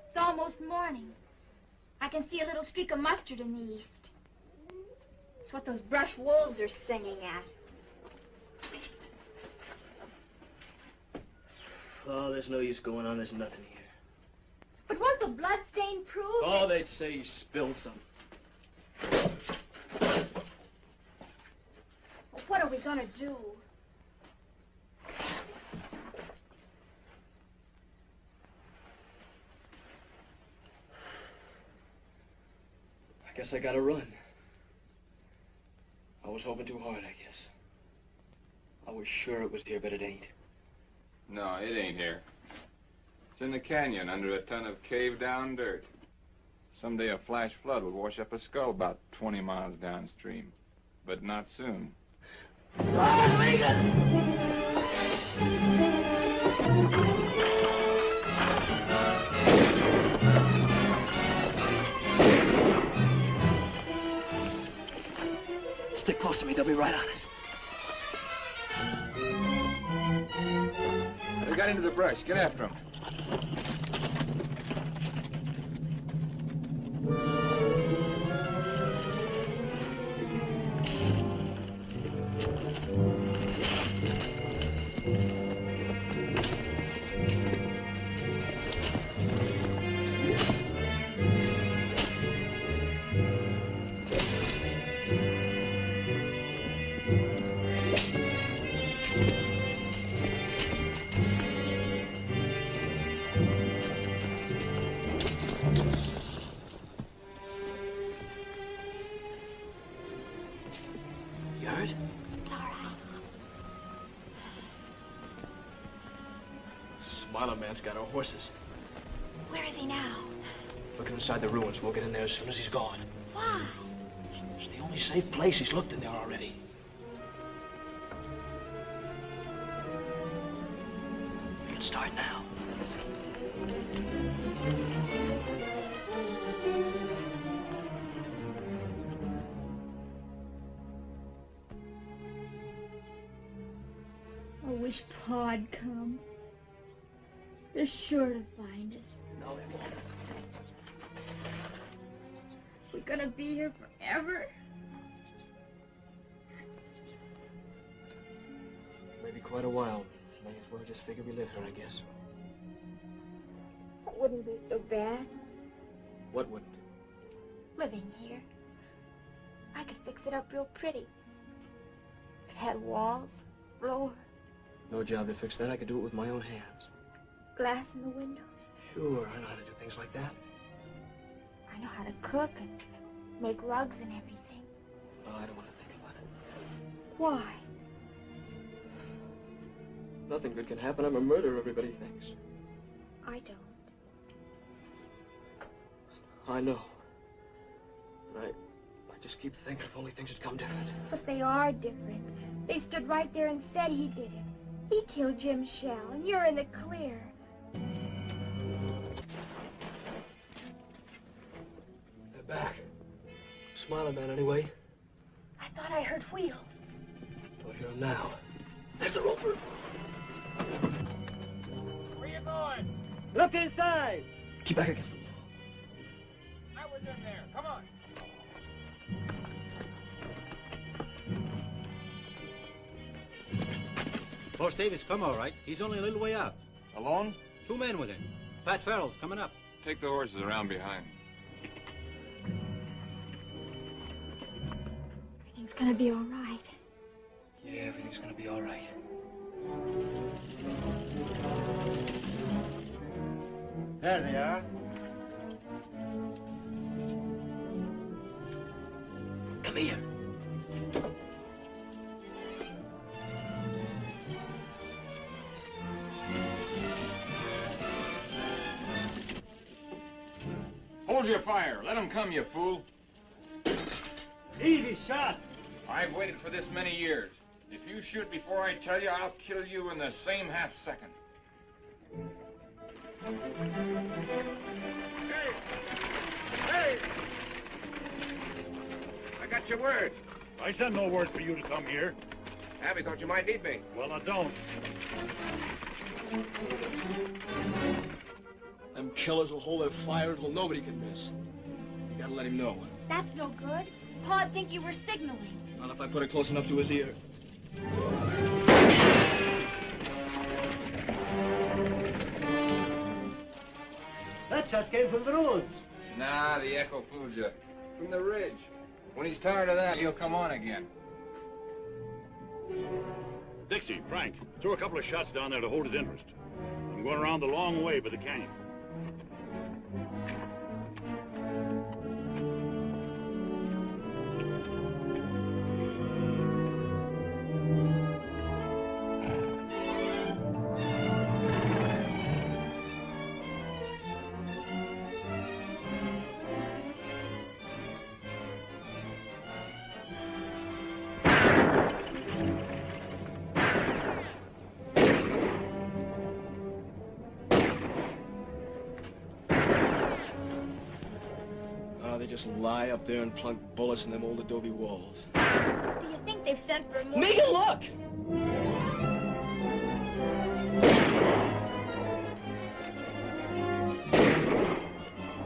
It's almost morning. I can see a little streak of mustard in the east. It's what those brush wolves are singing at. Oh, there's no use going on. There's nothing here. But won't the blood stain prove Oh, it? they'd say he spilled some. What are we gonna do? I guess I gotta run. I was hoping too hard, I guess. I was sure it was here, but it ain't. No, it ain't here. It's in the canyon under a ton of caved-down dirt. Someday a flash flood will wash up a skull about 20 miles downstream. But not soon. Ronald Reagan! Stick close to me. They'll be right on us. They got into the brush. Get after them. You heard? Smiler Man's got our horses. Where is he now? Looking inside the ruins. We'll get in there as soon as he's gone. Why? It's the only safe place. He's looked in there already. We can start now. wish Pa'd come. They're sure to find us. No, they won't. We're gonna be here forever. Maybe quite a while. May as well just figure we live here, I guess. It wouldn't be so bad What wouldn't? living here. I could fix it up real pretty. It had walls, floor, No job to fix that. I could do it with my own hands. glass in the windows. Sure, I know how to do things like that. I know how to cook and make rugs and everything. Oh, I don't want to think about it. Why? Nothing good can happen. I'm a murderer, everybody thinks. I don't. I know. But I just keep thinking if only things had come different. But they are different. They stood right there and said he did it. He killed Jim Shell, and you're in the clear. They're back. Smiling Man, anyway. I thought I heard wheels. Don't hear him now. There's the roper. Where you going? Look inside. Keep back against the wall. I was in there. Come on. Boss Davis come all right. He's only a little way out. Alone? 2 men with him. Pat Farrell's coming up. Take the horses around behind. Everything's gonna be all right. Yeah, everything's gonna be all right. There they are. Come here. Hold your fire. Let them come, you fool. Easy shot. I've waited for this many years. If you shoot before I tell you, I'll kill you in the same half second. Hey! I got your word. I sent no word for you to come here. Abby thought you might need me. Well, I don't. Them killers will hold their fire until nobody can miss. You gotta let him know. That's no good. Pa'd think you were signaling. Not if I put it close enough to his ear. That shot came from the roads. Nah, the echo fooled you. From the ridge. When he's tired of that, he'll come on again. Dixie, Frank, throw a couple of shots down there to hold his interest. I'm going around the long way by the canyon. They just lie up there and plunk bullets in them old adobe walls. Do you think they've sent for more? Megan, look!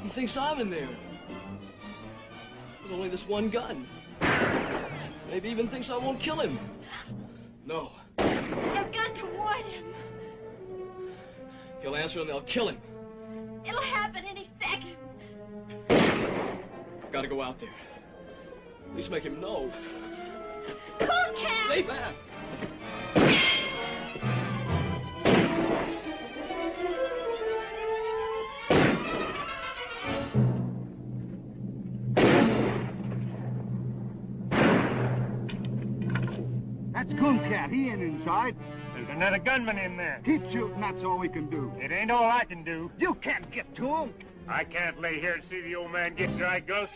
He thinks I'm in there. With only this one gun. Maybe even thinks I won't kill him. No. I've got to warn him. He'll answer and they'll kill him. It'll happen any second. Gotta go out there. At least make him know. Cool cat! Stay back! That's Cooncat. He ain't inside. There's another gunman in there. Keep shooting. That's all we can do. It ain't all I can do. You can't get to him. I can't lay here and see the old man get dry gulch.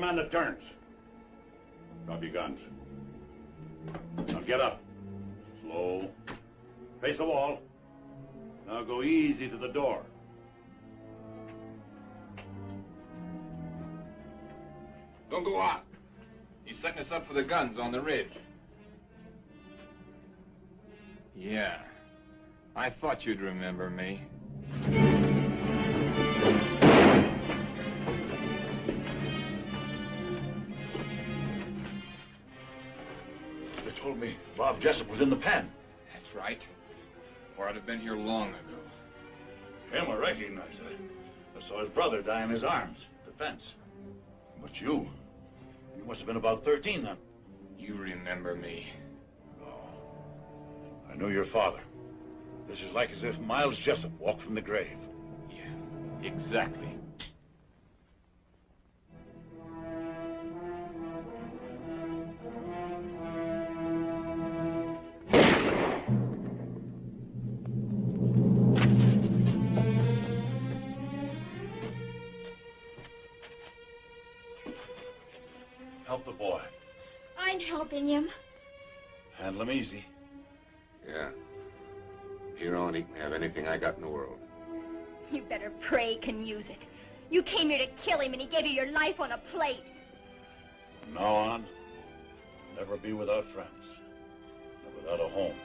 man that turns. Drop your guns. Now get up. Slow. Face the wall. Now go easy to the door. Don't go out. He's setting us up for the guns on the ridge. Yeah. I thought you'd remember me. They told me Bob Jessup was in the pen. That's right. Or I'd have been here long ago. Him, I recognize. I saw his brother die in his arms at the fence. But you must have been about 13 then. You remember me. I knew your father. This is like as if Miles Jessup walked from the grave. Yeah, exactly. Help the boy. I'm helping him. Handle him easy. Yeah. Here on, he can have anything I got in the world. You better pray he can use it. You came here to kill him, and he gave you your life on a plate. From now on, never be without friends. Or without a home.